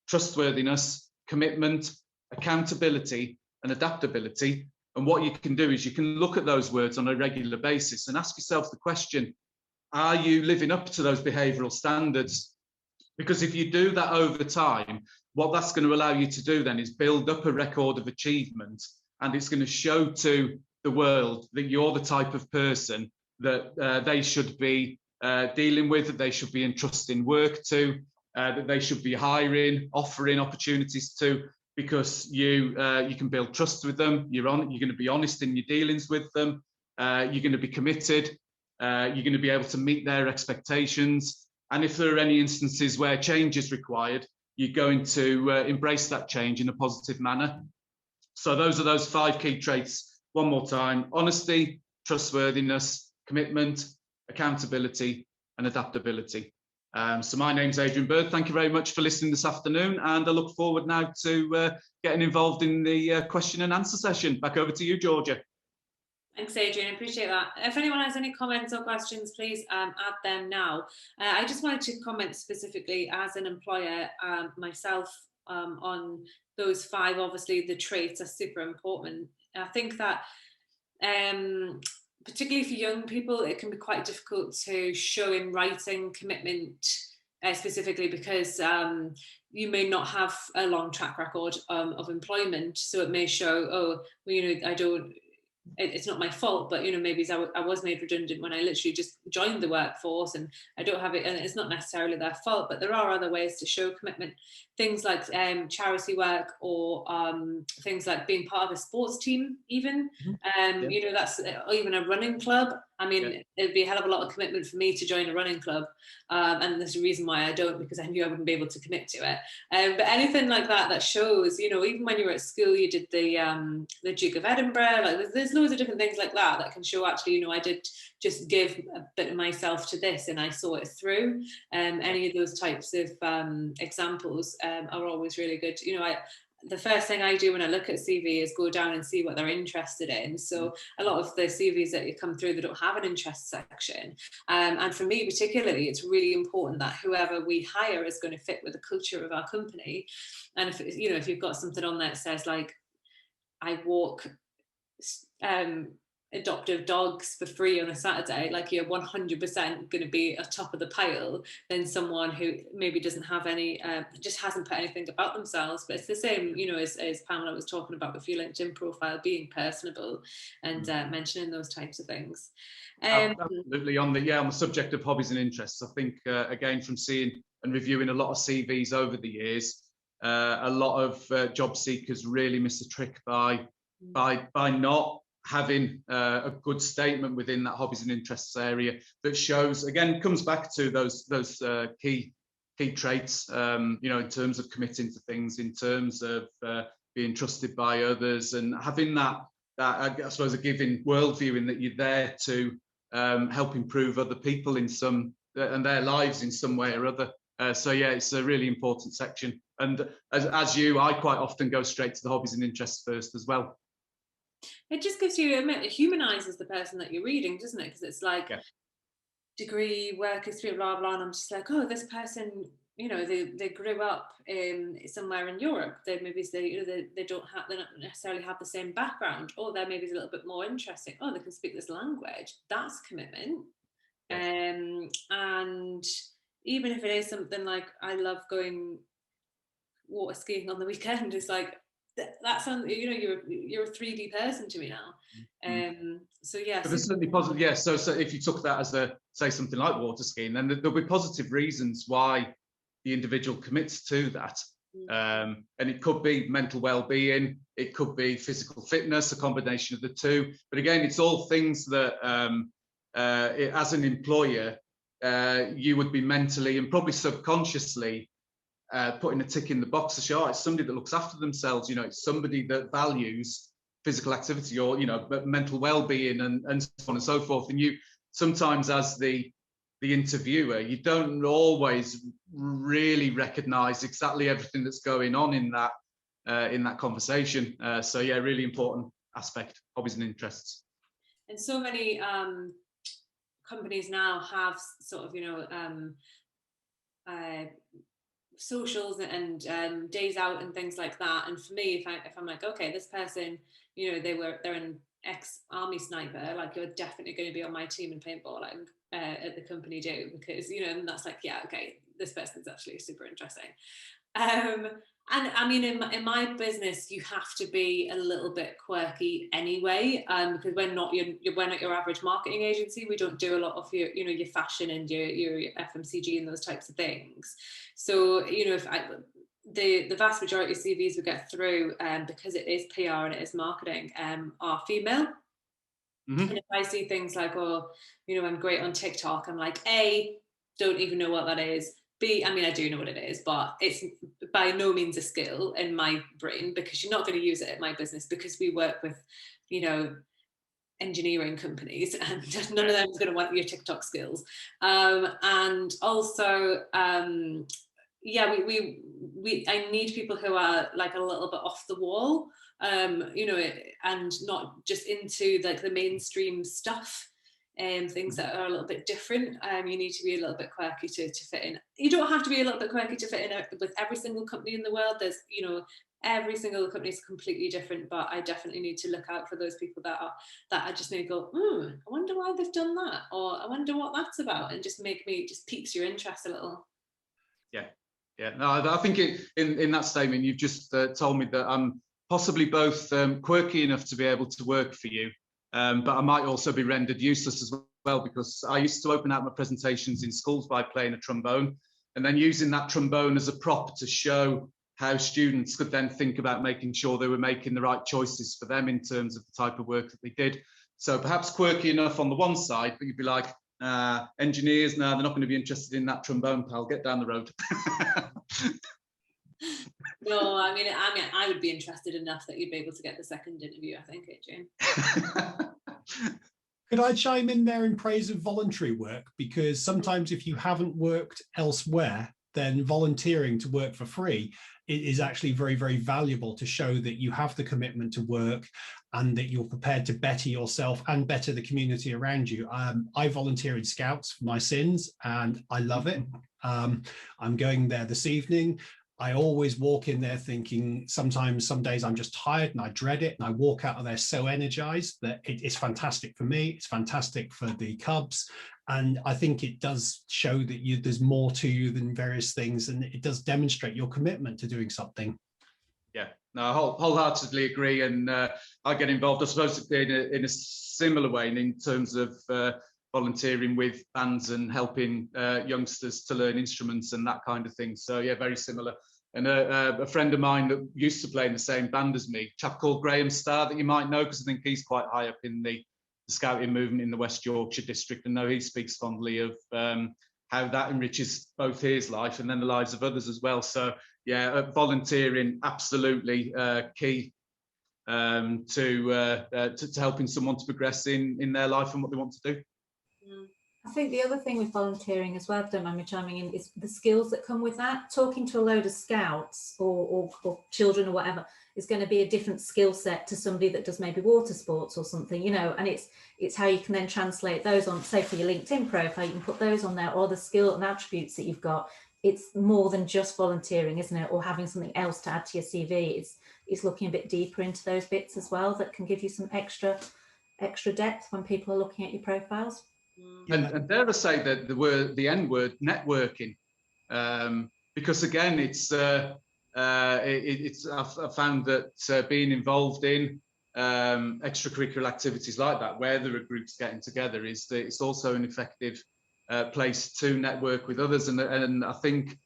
trustworthiness, commitment, accountability, and adaptability. And what you can do is you can look at those words on a regular basis and ask yourself the question, are you living up to those behavioural standards? Because if you do that over time, what that's going to allow you to do then is build up a record of achievement, and it's going to show to the world that you're the type of person that they should be dealing with, that they should be entrusting work to, that they should be hiring, offering opportunities to, because you can build trust with them. You're going to be honest in your dealings with them. You're going to be committed. You're going to be able to meet their expectations. And if there are any instances where change is required, you're going to embrace that change in a positive manner. So those are those 5 key traits. One more time: honesty, trustworthiness, commitment, accountability, and adaptability. So my name's Adrian Bird. Thank you very much for listening this afternoon, and I look forward now to getting involved in the question and answer session. Back over to you, Georgia. Thanks, Adrian. I appreciate that. If anyone has any comments or questions, please add them now. I just wanted to comment specifically as an employer myself on those 5. Obviously, the traits are super important. I think that particularly for young people, it can be quite difficult to show in writing commitment, specifically because you may not have a long track record of employment. So it may show, oh, well, you know, I don't, it's not my fault, but, you know, maybe I was made redundant when I literally just joined the workforce and I don't have it, and it's not necessarily their fault, but there are other ways to show commitment. Things like charity work, or things like being part of a sports team, even. You know, that's or even a running club. I mean, it'd be a hell of a lot of commitment for me to join a running club, and there's a reason why I don't, because I knew I wouldn't be able to commit to it. But anything like that shows, you know, even when you were at school, you did the Duke of Edinburgh. Like there's loads of different things like that can show, actually, you know, I did just give a bit of myself to this and I saw it through. Any of those types of examples are always really good. You know, the first thing I do when I look at CV is go down and see what they're interested in. So a lot of the CVs that you come through, they don't have an interest section. And for me particularly, it's really important that whoever we hire is going to fit with the culture of our company. And if, you know, if you've got something on there that says like, I walk adoptive dogs for free on a Saturday, like you're 100% going to be at top of the pile than someone who maybe doesn't have any, just hasn't put anything about themselves. But it's the same, you know, as Pamela was talking about with your LinkedIn profile, being personable and mentioning those types of things. Absolutely. On the subject of hobbies and interests, I think again, from seeing and reviewing a lot of CVs over the years, a lot of job seekers really miss a trick by not having a good statement within that hobbies and interests area that shows, again, comes back to those key traits, you know, in terms of committing to things, in terms of being trusted by others, and having that I suppose a giving worldview, in that you're there to help improve other people in some and their lives in some way or other. So yeah, it's a really important section. And as you, I quite often go straight to the hobbies and interests first as well. It just gives you, it humanises the person that you're reading, doesn't it? Because it's like, degree, work experience, blah, blah, and I'm just like, oh, this person, you know, they grew up somewhere in Europe. They maybe they don't necessarily have the same background, or they're maybe a little bit more interesting. Oh, they can speak this language. That's commitment. And even if it is something like, I love going water skiing on the weekend, it's like, that's you know, you're a 3D person to me now. So yes, but there's certainly positive. Yes, so if you took that as say something like water skiing, then there'll be positive reasons why the individual commits to that. And it could be mental well-being, it could be physical fitness, a combination of the two. But again, it's all things that as an employer you would be mentally and probably subconsciously putting a tick in the box to show, it's somebody that looks after themselves, you know, it's somebody that values physical activity, or, you know, mental well-being, and so on and so forth. And you sometimes, as the interviewer, you don't always really recognize exactly everything that's going on in that conversation. So yeah, really important aspect, hobbies and interests. And so many companies now have sort of, you know, socials and days out and things like that. And for me, if I'm like, okay, this person, you know, they're an ex-army sniper, like, you're definitely going to be on my team in paintballing at the company do, because, you know, and that's like, yeah, okay, this person's actually super interesting. And I mean, in my business, you have to be a little bit quirky anyway, because we're not your average marketing agency. We don't do a lot of your fashion and your FMCG and those types of things. So, you know, the vast majority of CVs we get through, because it is PR and it is marketing, are female. And if I see things like, oh, you know, I'm great on TikTok, I'm like, A, don't even know what that is. B, I mean, I do know what it is, but it's by no means a skill in my brain, because you're not going to use it at my business, because we work with, you know, engineering companies, and none of them is going to want your TikTok skills. And also, yeah, I need people who are like a little bit off the wall, you know, and not just into like the mainstream stuff. Things that are a little bit different. You need to be a little bit quirky to fit in. You don't have to be a little bit quirky to fit in with every single company in the world. There's, you know, every single company is completely different, but I definitely need to look out for those people that I just need to go, I wonder why they've done that, or I wonder what that's about, and just piques your interest a little. Yeah, no, I think in that statement you've just told me that I'm possibly both quirky enough to be able to work for you, but I might also be rendered useless as well, because I used to open out my presentations in schools by playing a trombone, and then using that trombone as a prop to show how students could then think about making sure they were making the right choices for them in terms of the type of work that they did. So perhaps quirky enough on the one side, but you'd be like, engineers, no, they're not going to be interested in that trombone, pal, get down the road. No, I mean, I would be interested enough that you'd be able to get the second interview, I think, Adrian. Could I chime in there in praise of voluntary work? Because sometimes if you haven't worked elsewhere, then volunteering to work for free is actually very, very valuable to show that you have the commitment to work and that you're prepared to better yourself and better the community around you. I volunteer in Scouts for my sins, and I love it. I'm going there this evening. I always walk in there thinking, some days I'm just tired and I dread it, and I walk out of there so energized that it's fantastic for me, it's fantastic for the Cubs, and I think it does show that there's more to you than various things, and it does demonstrate your commitment to doing something. Yeah, no, I wholeheartedly agree, and I get involved, I suppose, in a similar way in terms of volunteering with bands and helping youngsters to learn instruments and that kind of thing. So yeah, very similar. And a friend of mine that used to play in the same band as me, a chap called Graham Starr, that you might know, because I think he's quite high up in the scouting movement in the West Yorkshire district, and know he speaks fondly of how that enriches both his life and then the lives of others as well. So yeah, volunteering absolutely key to helping someone to progress in their life and what they want to do. I think the other thing with volunteering as well, if don't mind me chiming in, is the skills that come with that. Talking to a load of scouts or children or whatever is going to be a different skill set to somebody that does maybe water sports or something, you know, and it's how you can then translate those on, say for your LinkedIn profile, you can put those on there, or the skill and attributes that you've got. It's more than just volunteering, isn't it? Or having something else to add to your CV. It's looking a bit deeper into those bits as well that can give you some extra depth when people are looking at your profiles. And dare I say that the N word, networking, because again, I've found that being involved in extracurricular activities like that, where there are groups getting together, it's also an effective place to network with others. And I think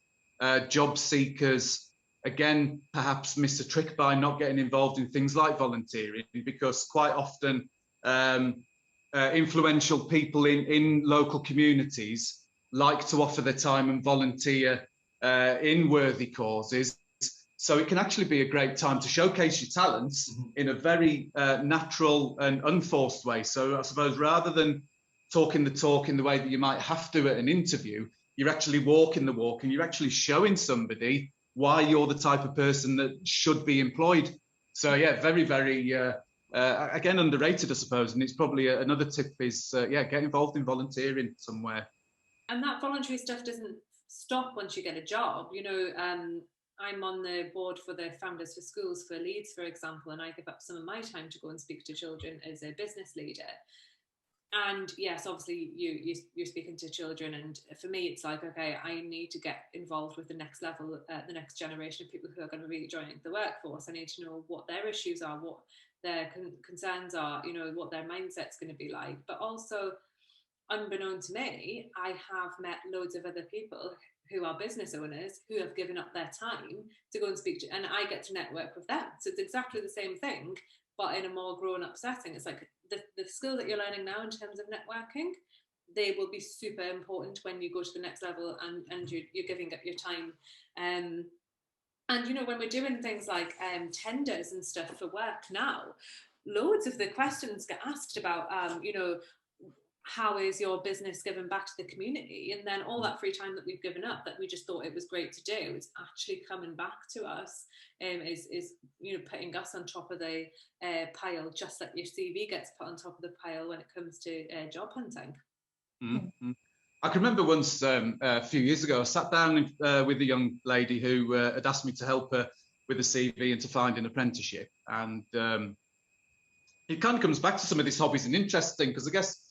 job seekers, again, perhaps miss a trick by not getting involved in things like volunteering, because quite often influential people in local communities like to offer their time and volunteer in worthy causes. So it can actually be a great time to showcase your talents in a very natural and unforced way. So I suppose rather than talking the talk in the way that you might have to at an interview, you're actually walking the walk, and you're actually showing somebody why you're the type of person that should be employed. So yeah, very, very, again, underrated, I suppose. And it's probably another tip is, get involved in volunteering somewhere. And that voluntary stuff doesn't stop once you get a job. You know, I'm on the board for the Founders for Schools for Leeds, for example, and I give up some of my time to go and speak to children as a business leader. And yes, obviously you're speaking to children, and for me it's like, okay, I need to get involved with the next level, the next generation of people who are going to be joining the workforce. I need to know what their issues are, what their concerns are, you know, what their mindset's going to be like. But also, unbeknown to me, I have met loads of other people who are business owners who have given up their time to go and speak to, and I get to network with them. So it's exactly the same thing, but in a more grown-up setting. It's like the skill that you're learning now in terms of networking, they will be super important when you go to the next level and you're giving up your time. And you know, when we're doing things like tenders and stuff for work now, loads of the questions get asked about, you know, how is your business giving back to the community? And then all that free time that we've given up that we just thought it was great to do is actually coming back to us, is you know, putting us on top of the pile, just like your CV gets put on top of the pile when it comes to job hunting. Mm-hmm. I can remember once a few years ago, I sat down with a young lady who had asked me to help her with a CV and to find an apprenticeship. And it kind of comes back to some of these hobbies and interests thing, because I guess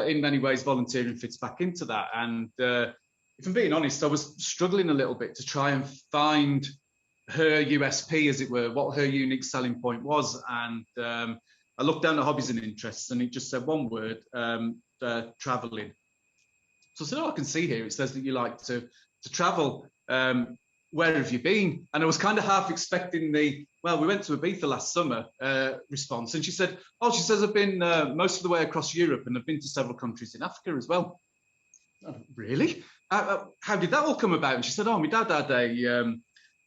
in many ways volunteering fits back into that. And if I'm being honest, I was struggling a little bit to try and find her USP, as it were, what her unique selling point was. And I looked down at hobbies and interests, and it just said one word, traveling. So I said, I can see here it says that you like to travel. Where have you been? And I was kind of half expecting we went to Ibiza last summer response. And she says, I've been most of the way across Europe, and I've been to several countries in Africa as well. Oh, really? How did that all come about? And she said, my dad had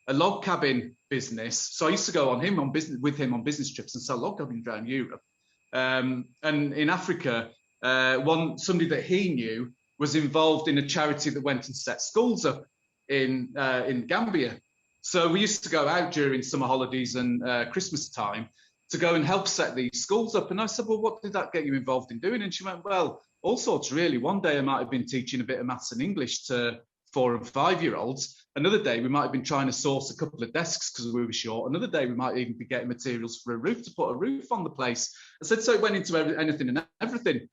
a log cabin business. So I used to go with him on business trips and sell log cabins around Europe. And in Africa, somebody that he knew was involved in a charity that went and set schools up in Gambia. So we used to go out during summer holidays and Christmas time to go and help set these schools up. And I said, well, what did that get you involved in doing? And she went, well, all sorts, really. One day I might have been teaching a bit of maths and English to 4 and 5-year-olds. Another day we might have been trying to source a couple of desks because we were short. Another day we might even be getting materials for a roof, to put a roof on the place. I said, so it went into anything and everything.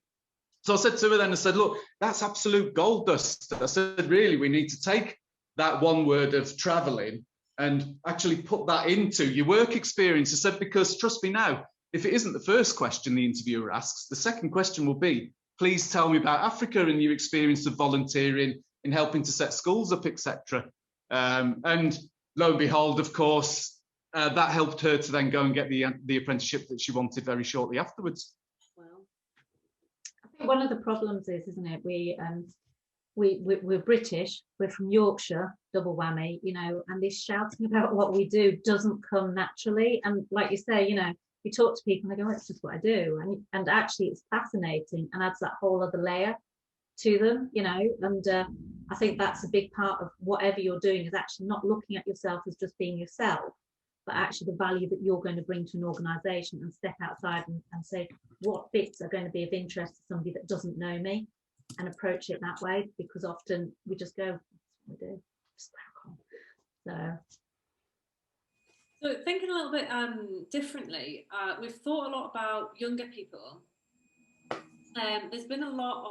So I said to her then, I said, look, that's absolute gold dust. I said, really, we need to take that one word of traveling and actually put that into your work experience. I said, because trust me now, if it isn't the first question the interviewer asks, the second question will be, please tell me about Africa and your experience of volunteering in helping to set schools up, etc. And lo and behold, of course, that helped her to then go and get the apprenticeship that she wanted very shortly afterwards. One of the problems is, isn't it, we're British, we're from Yorkshire, double whammy, you know, and this shouting about what we do doesn't come naturally. And like you say, you know, you talk to people and they go, it's just what I do. And actually it's fascinating and adds that whole other layer to them, you know, and I think that's a big part of whatever you're doing, is actually not looking at yourself as just being yourself, but actually the value that you're going to bring to an organization, and step outside and say what bits are going to be of interest to somebody that doesn't know me, and approach it that way, because often we just go, we do, just crack on. So thinking a little bit differently, we've thought a lot about younger people. There's been a lot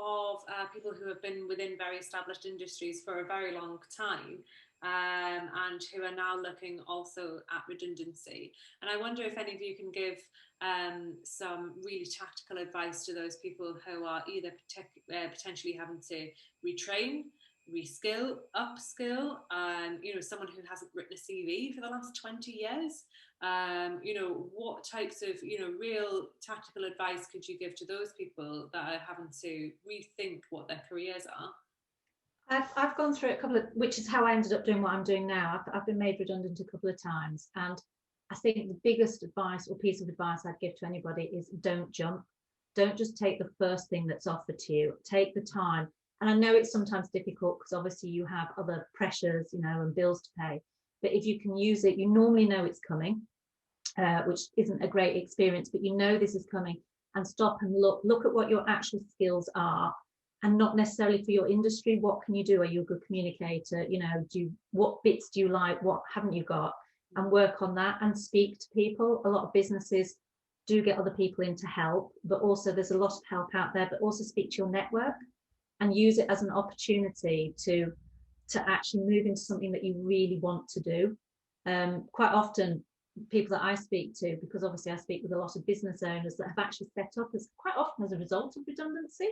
of people who have been within very established industries for a very long time, and who are now looking also at redundancy. And I wonder if any of you can give some really tactical advice to those people who are either potentially having to retrain, reskill, upskill, you know, someone who hasn't written a CV for the last 20 years. You know, what types of, you know, real tactical advice could you give to those people that are having to rethink what their careers are? I've gone through a couple of, which is how I ended up doing what I'm doing now. I've been made redundant a couple of times, and I think the biggest advice or piece of advice I'd give to anybody is don't jump. Don't just take the first thing that's offered to you. Take the time. And I know it's sometimes difficult because obviously you have other pressures, you know, and bills to pay. But if you can use it, you normally know it's coming, which isn't a great experience, but you know this is coming, and stop and look at what your actual skills are, and not necessarily for your industry. What can you do? Are you a good communicator? You know, what bits do you like? What haven't you got? And work on that and speak to people. A lot of businesses do get other people in to help, but also there's a lot of help out there, but also speak to your network and use it as an opportunity to actually move into something that you really want to do. Quite often, people that I speak to, because obviously I speak with a lot of business owners that have actually set up as quite often as a result of redundancy.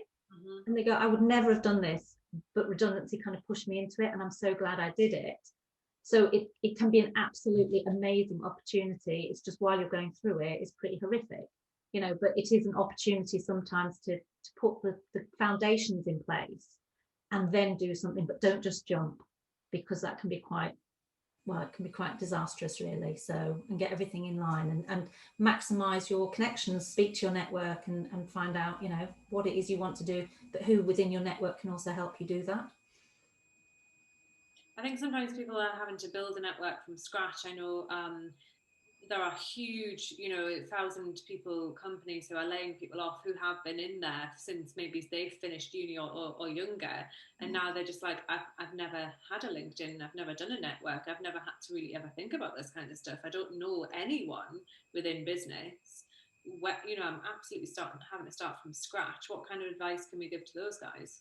And they go, I would never have done this, but redundancy kind of pushed me into it, and I'm so glad I did it. So it can be an absolutely amazing opportunity. It's just while you're going through it, it's pretty horrific, you know, but it is an opportunity sometimes to put the foundations in place and then do something, but don't just jump, because that can be quite, well, it can be quite disastrous really. So, and get everything in line and maximize your connections, speak to your network and find out, you know, what it is you want to do, but who within your network can also help you do that. I think sometimes people are having to build a network from scratch. I know there are huge, you know, 1,000 people companies who are laying people off who have been in there since maybe they've finished uni or younger, and now they're just like, I've never had a LinkedIn, I've never done a network, I've never had to really ever think about this kind of stuff. I don't know anyone within business. You know, I'm absolutely having to start from scratch. What kind of advice can we give to those guys?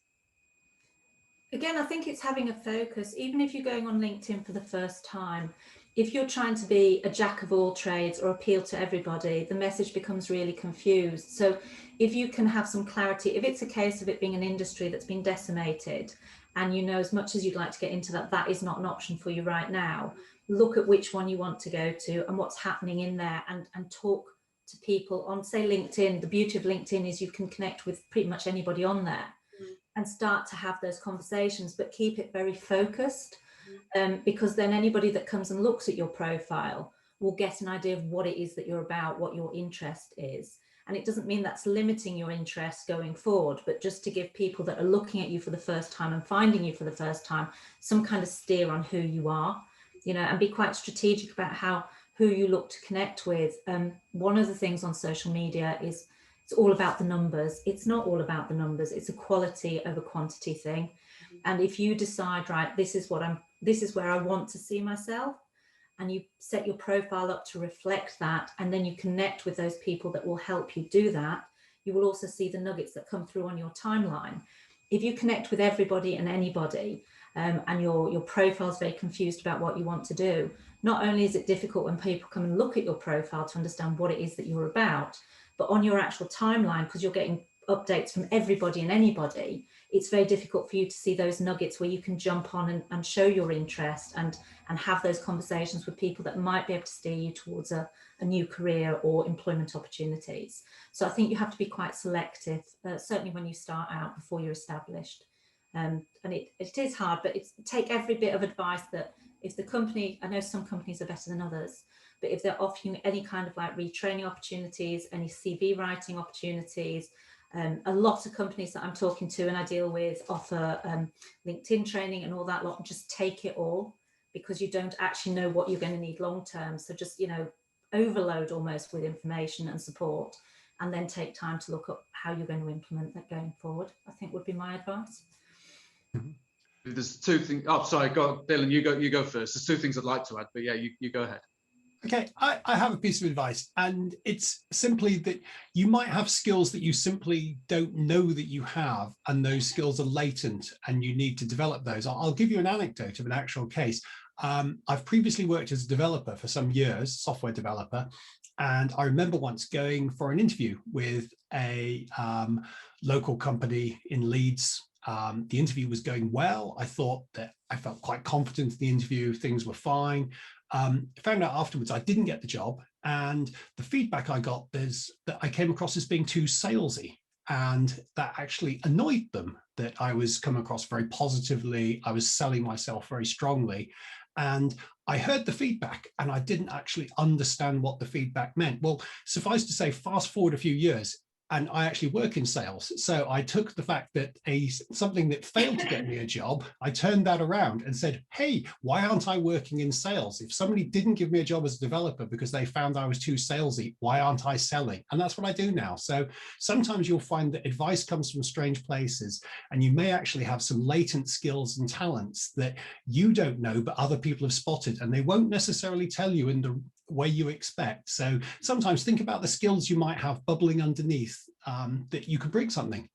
Again, I think it's having a focus. Even if you're going on LinkedIn for the first time, if you're trying to be a jack of all trades or appeal to everybody, the message becomes really confused. So if you can have some clarity, if it's a case of it being an industry that's been decimated and you know as much as you'd like to get into that, that is not an option for you right now, look at which one you want to go to and what's happening in there, and talk to people on, say, LinkedIn. The beauty of LinkedIn is you can connect with pretty much anybody on there. And start to have those conversations, but keep it very focused, because then anybody that comes and looks at your profile will get an idea of what it is that you're about, what your interest is. And it doesn't mean that's limiting your interest going forward, but just to give people that are looking at you for the first time and finding you for the first time some kind of steer on who you are, you know, and be quite strategic about who you look to connect with. One of the things on social media is it's all about the numbers. It's not all about the numbers. It's a quality over quantity thing. And if you decide, right, this is where I want to see myself, and you set your profile up to reflect that, and then you connect with those people that will help you do that, you will also see the nuggets that come through on your timeline. If you connect with everybody and anybody, and your profile is very confused about what you want to do, not only is it difficult when people come and look at your profile to understand what it is that you're about, but on your actual timeline, because you're getting updates from everybody and anybody, it's very difficult for you to see those nuggets where you can jump on and show your interest and have those conversations with people that might be able to steer you towards a new career or employment opportunities. So I think you have to be quite selective, certainly when you start out before you're established. And it is hard, but take every bit of advice that if the company, I know some companies are better than others, but if they're offering any kind of like retraining opportunities, any CV writing opportunities, A lot of companies that I'm talking to and I deal with offer LinkedIn training and all that lot, and just take it all, because you don't actually know what you're going to need long term. So just, you know, overload almost with information and support, and then take time to look up how you're going to implement that going forward, I think would be my advice. There's two things. Oh, sorry, go, Dylan. You go first. There's two things I'd like to add, but yeah, you go ahead. Okay, I have a piece of advice, and it's simply that you might have skills that you simply don't know that you have, and those skills are latent and you need to develop those. I'll give you an anecdote of an actual case. I've previously worked as a developer for some years, software developer, and I remember once going for an interview with a local company in Leeds. The interview was going well. I thought that I felt quite confident in the interview, things were fine. Found out afterwards I didn't get the job, and the feedback I got is that I came across as being too salesy, and that actually annoyed them, that I was coming across very positively, I was selling myself very strongly. And I heard the feedback and I didn't actually understand what the feedback meant. Well, suffice to say, fast forward a few years, and I actually work in sales. So I took the fact that something that failed to get me a job, I turned that around and said, hey, why aren't I working in sales? If somebody didn't give me a job as a developer because they found I was too salesy, why aren't I selling? And that's what I do now. So sometimes you'll find that advice comes from strange places, and you may actually have some latent skills and talents that you don't know, but other people have spotted, and they won't necessarily tell you in the way you expect. So sometimes think about the skills you might have bubbling underneath, that you could bring something.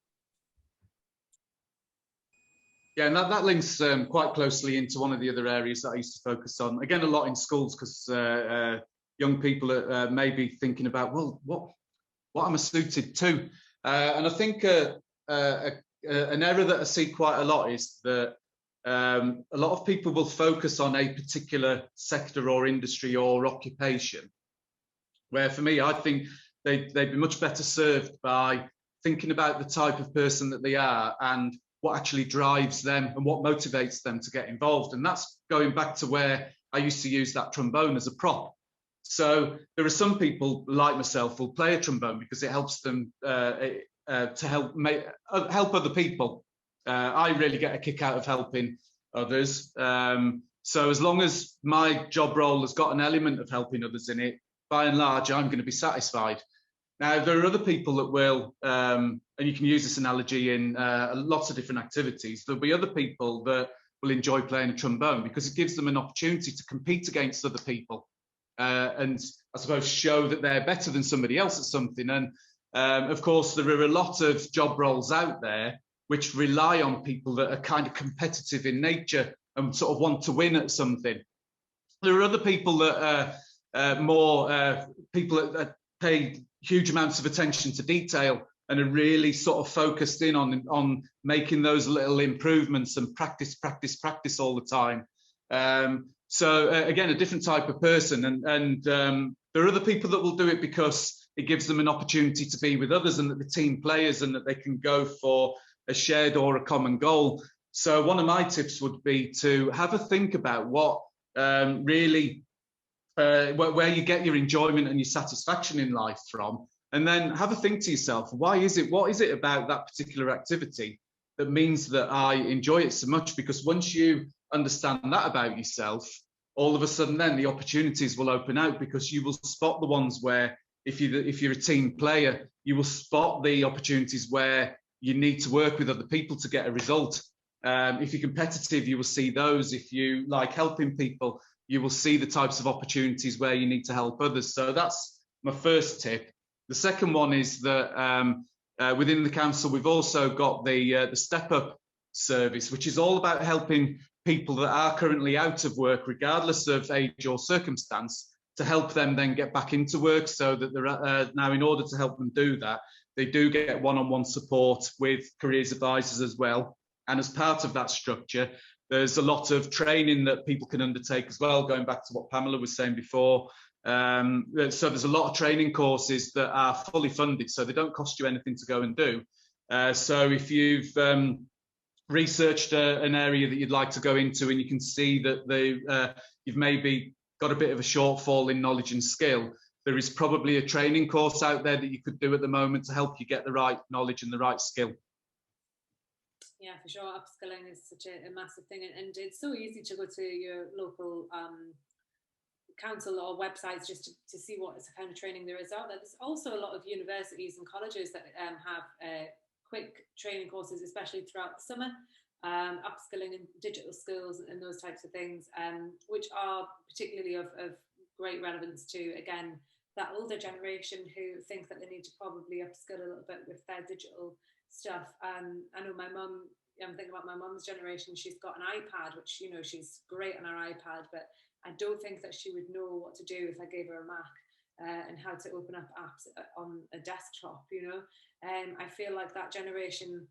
Yeah, and that links quite closely into one of the other areas that I used to focus on, again, a lot in schools, because young people are maybe thinking about, well, what am I suited to? And I think an error that I see quite a lot is that a lot of people will focus on a particular sector or industry or occupation, where for me, I think they'd be much better served by thinking about the type of person that they are and what actually drives them and what motivates them to get involved. And that's going back to where I used to use that trombone as a prop. So there are some people like myself who'll play a trombone because it helps them to help other people. I really get a kick out of helping others. So as long as my job role has got an element of helping others in it, by and large, I'm going to be satisfied. Now, there are other people that will, and you can use this analogy in lots of different activities. There'll be other people that will enjoy playing a trombone because it gives them an opportunity to compete against other people and I suppose show that they're better than somebody else at something. And of course, there are a lot of job roles out there which rely on people that are kind of competitive in nature and sort of want to win at something. There are other people that are more people that pay huge amounts of attention to detail and are really sort of focused in on making those little improvements and practice all the time. So again, a different type of person, and there are other people that will do it because it gives them an opportunity to be with others and that the team players and that they can go for a shared or a common goal. So one of my tips would be to have a think about what really where you get your enjoyment and your satisfaction in life from, and then have a think to yourself, what is it about that particular activity that means that I enjoy it so much? Because once you understand that about yourself, all of a sudden then the opportunities will open out, because you will spot the ones where if you're a team player, you will spot the opportunities where you need to work with other people to get a result. If you're competitive, you will see those. If you like helping people, you will see the types of opportunities where you need to help others. So that's my first tip. The second one is that within the council, we've also got the Step Up service, which is all about helping people that are currently out of work, regardless of age or circumstance, to help them then get back into work. So that they're now, in order to help them do that, they do get one-on-one support with careers advisors as well. And as part of that structure, there's a lot of training that people can undertake as well, going back to what Pamela was saying before. So there's a lot of training courses that are fully funded, so they don't cost you anything to go and do. So if you've researched an area that you'd like to go into and you can see that you've maybe got a bit of a shortfall in knowledge and skill, there is probably a training course out there that you could do at the moment to help you get the right knowledge and the right skill. Yeah, for sure. Upskilling is such a massive thing, and it's so easy to go to your local council or websites just to see what kind of training there is out there. There's also a lot of universities and colleges that have quick training courses, especially throughout the summer, upskilling in digital skills and those types of things, which are particularly of great relevance to, again, that older generation who think that they need to probably upskill a little bit with their digital stuff. I know my mum, I'm thinking about my mum's generation, she's got an iPad, which, you know, she's great on her iPad, but I don't think that she would know what to do if I gave her a Mac and how to open up apps on a desktop, you know. I feel like that generation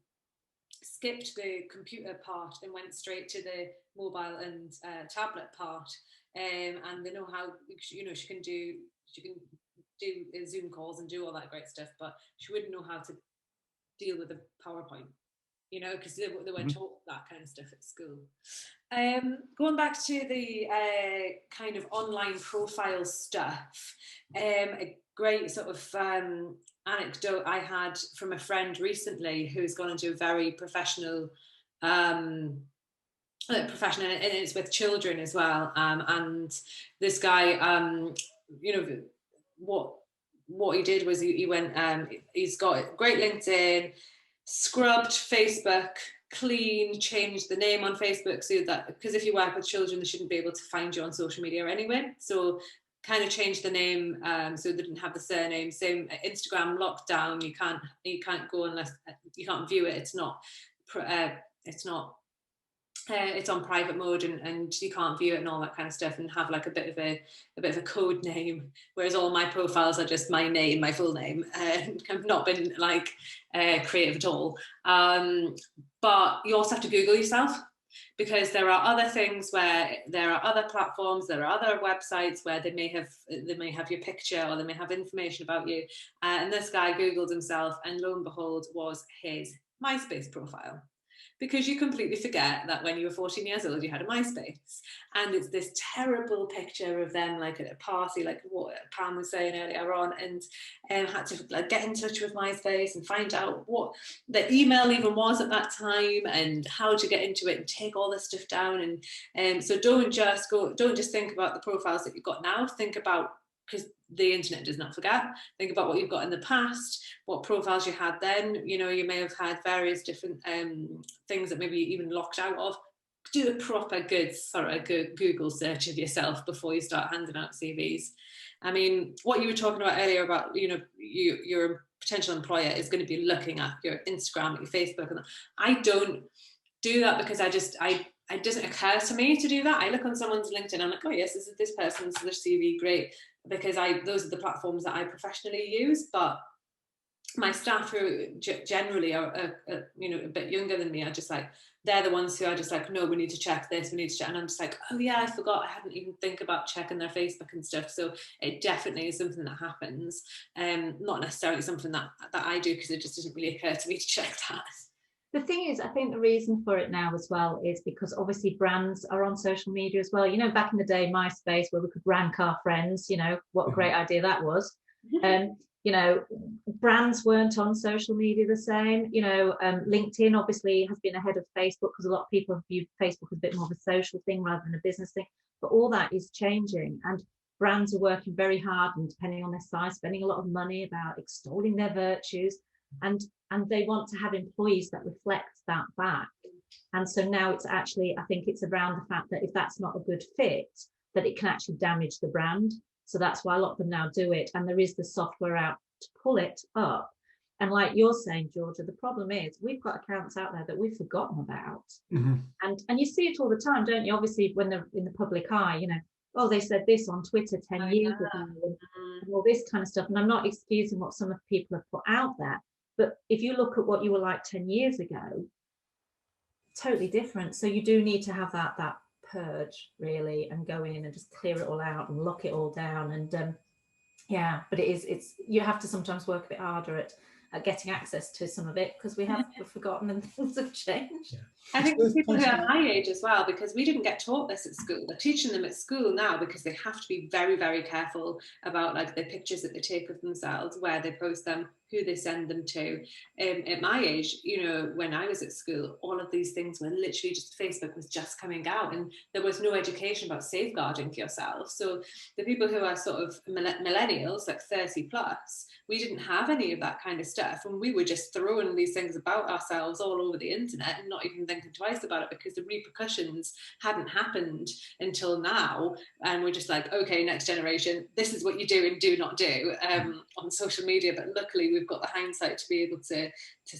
skipped the computer part and went straight to the mobile and tablet part, and they know how, you know, she can do Zoom calls and do all that great stuff, but she wouldn't know how to deal with a PowerPoint, you know, because they weren't taught that kind of stuff at school. Going back to the kind of online profile stuff, a great sort of anecdote I had from a friend recently who's gone into a very professional and it's with children as well, and this guy, you know, what he did was he went, he's got great LinkedIn, scrubbed Facebook clean, changed the name on Facebook so that, because if you work with children, they shouldn't be able to find you on social media anyway. So kind of changed the name so they didn't have the surname. Same Instagram locked down. You can't go unless you can't view it. It's on private mode and you can't view it and all that kind of stuff, and have like a bit of a code name, whereas all my profiles are just my name, my full name, and I've not been like creative at all. But you also have to Google yourself, because there are other things where there are other platforms, there are other websites where they may have your picture or they may have information about you. And this guy Googled himself, and lo and behold was his MySpace profile. Because you completely forget that when you were 14 years old, you had a MySpace. And it's this terrible picture of them like at a party, like what Pam was saying earlier on, and had to like get in touch with MySpace and find out what the email even was at that time and how to get into it and take all this stuff down. And so don't just think about the profiles that you've got now. Think about, because the internet does not forget, think about what you've got in the past, what profiles you had then. You know, you may have had various different things that maybe you even locked out of. Do a proper good Google search of yourself before you start handing out CVs. I mean, what you were talking about earlier about, you know, your potential employer is going to be looking at your Instagram, at your Facebook, and I don't do that because it doesn't occur to me to do that. I look on someone's LinkedIn, I'm like, oh yes, this is this person's CV, great, because those are the platforms that I professionally use. But my staff who generally are you know, a bit younger than me are just like, they're the ones who are just like, no, we need to check this, we need to check, and I'm just like, oh yeah, I forgot, I hadn't even think about checking their Facebook and stuff. So it definitely is something that happens, not necessarily something that I do, because it just doesn't really occur to me to check that. The thing is, I think the reason for it now as well is because obviously brands are on social media as well. You know, back in the day, MySpace, where we could rank our friends, you know, what a great idea that was. You know, brands weren't on social media the same. You know, LinkedIn obviously has been ahead of Facebook because a lot of people have viewed Facebook as a bit more of a social thing rather than a business thing. But all that is changing, and brands are working very hard, and depending on their size, spending a lot of money about extolling their virtues. And they want to have employees that reflect that back. And so now it's actually, I think it's around the fact that if that's not a good fit, that it can actually damage the brand. So that's why a lot of them now do it. And there is the software out to pull it up. And like you're saying, Georgia, the problem is we've got accounts out there that we've forgotten about. And you see it all the time, don't you? Obviously, when they're in the public eye, you know, oh, they said this on Twitter 10 years ago and all this kind of stuff. And I'm not excusing what some of the people have put out there. But if you look at what you were like 10 years ago, totally different. So you do need to have that purge, really, and go in and just clear it all out and lock it all down. And yeah, but it's you have to sometimes work a bit harder at at getting access to some of it, because we have forgotten and things have changed. Yeah. I think for people who are my age as well, because we didn't get taught this at school. They're teaching them at school now because they have to be very, very careful about like the pictures that they take of themselves, where they post them, who they send them to. At my age, you know, when I was at school, all of these things were literally just, Facebook was just coming out, and there was no education about safeguarding for yourself. So the people who are sort of millennials, like 30 plus, we didn't have any of that kind of stuff, and we were just throwing these things about ourselves all over the internet and not even thinking twice about it, because the repercussions hadn't happened until now. And we're just like, okay, next generation, this is what you do and do not do on social media. But luckily we've got the hindsight to be able to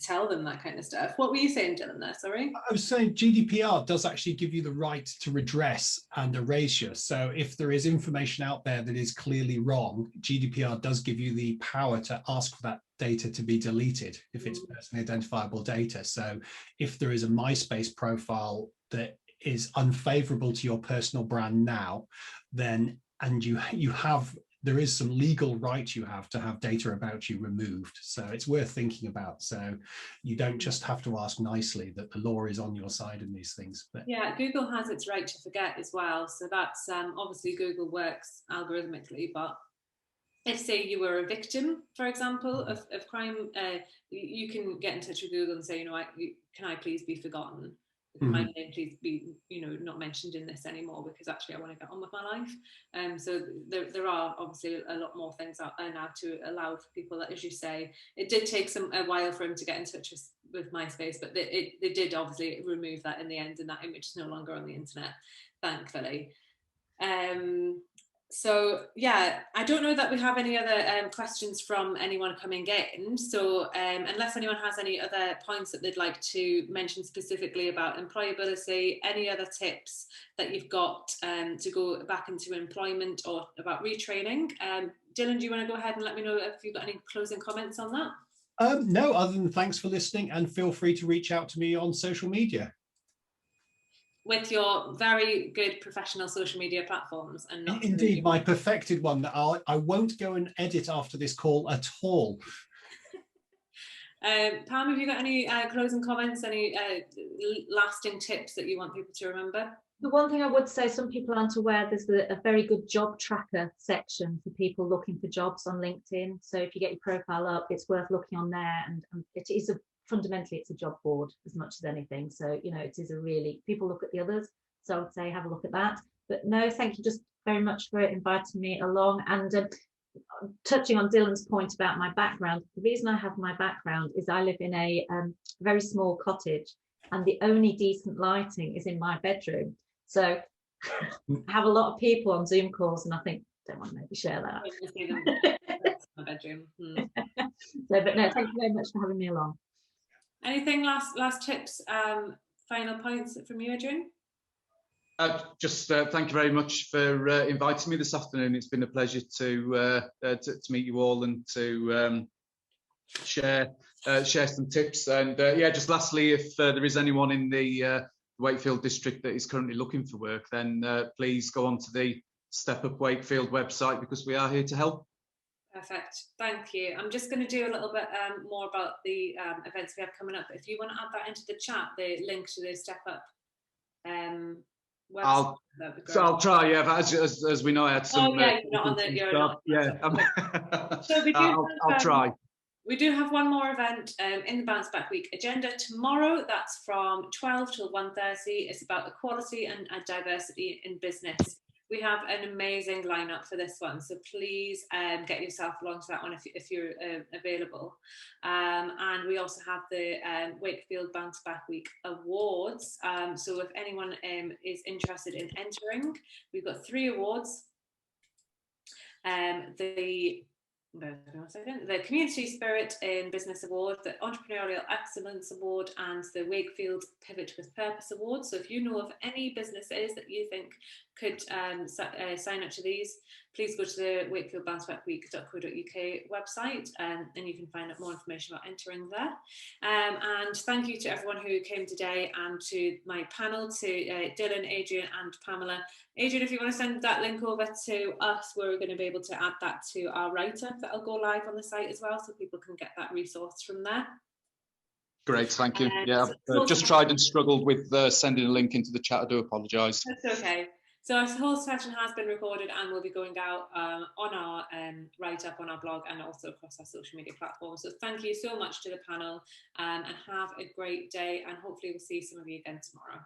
tell them that kind of stuff. What were you saying, Dylan, there? Sorry. I was saying GDPR does actually give you the right to redress and erasure. So if there is information out there that is clearly wrong, GDPR does give you the power to ask for that data to be deleted if it's personally identifiable data. So if there is a MySpace profile that is unfavorable to your personal brand now, then, and you have, there is some legal right you have to have data about you removed. So it's worth thinking about. So you don't just have to ask nicely, that the law is on your side in these things. But yeah, Google has its right to forget as well. So that's obviously Google works algorithmically, but if, say, you were a victim, for example, of crime, you can get in touch with Google and say, you know, can I please be forgotten? My name please be, you know, not mentioned in this anymore, because actually I want to get on with my life. So there are obviously a lot more things out there now to allow for people that, as you say, it did take a while for him to get in touch with MySpace, but they did obviously remove that in the end, and that image is no longer on the internet, thankfully. So yeah, I don't know that we have any other questions from anyone coming in. So unless anyone has any other points that they'd like to mention specifically about employability, any other tips that you've got to go back into employment, or about retraining, Dylan, do you want to go ahead and let me know if you've got any closing comments on that? No, other than thanks for listening, and feel free to reach out to me on social media. With your very good professional social media platforms, and not indeed my perfected one that I won't go and edit after this call at all. Pam, have you got any closing comments, any lasting tips that you want people to remember? The one thing I would say, some people aren't aware, there's a very good job tracker section for people looking for jobs on LinkedIn. So if you get your profile up, it's worth looking on there, and it is fundamentally it's a job board as much as anything. So, you know, it is a really, people look at the others, so I would say have a look at that. But no, thank you just very much for inviting me along. And touching on Dylan's point about my background, the reason I have my background is I live in a very small cottage, and the only decent lighting is in my bedroom. So I have a lot of people on Zoom calls, and I think, don't want to maybe share that. That's my bedroom. So, but no, thank you very much for having me along. Anything last tips, final points from you, Adrian? Just thank you very much for inviting me this afternoon. It's been a pleasure to meet you all, and to share some tips. And yeah, just lastly, if there is anyone in the Wakefield district that is currently looking for work, then please go on to the Step Up Wakefield website, because we are here to help. Perfect, thank you. I'm just going to do a little bit more about the events we have coming up. If you want to add that into the chat, the link to the Step Up website, I'll try. Yeah, but as we know, I had some. Oh yeah, you're not on the. You're not. Yeah, so we do I'll try. We do have one more event in the Bounce Back Week agenda tomorrow. That's from 12 till 1:30. It's about equality and diversity in business. We have an amazing lineup for this one, so please get yourself along to that one if you're available. And we also have the Wakefield Bounce Back Week Awards. So if anyone is interested in entering, we've got 3 awards. The Community Spirit in Business Award, the Entrepreneurial Excellence Award, and the Wakefield Pivot with Purpose Award. So if you know of any businesses that you think could sign up to these, please go to the wakefieldbouncebackweek.co.uk website, and you can find out more information about entering there. And thank you to everyone who came today, and to my panel, to Dylan, Adrian and Pamela. Adrian, if you want to send that link over to us, we're going to be able to add that to our write-up that'll go live on the site as well, so people can get that resource from there. Great, thank you. Yeah, I've just tried and struggled with sending a link into the chat. I do apologise. That's okay. So our whole session has been recorded and will be going out on our write-up on our blog and also across our social media platforms. So thank you so much to the panel, and have a great day, and hopefully we'll see some of you again tomorrow.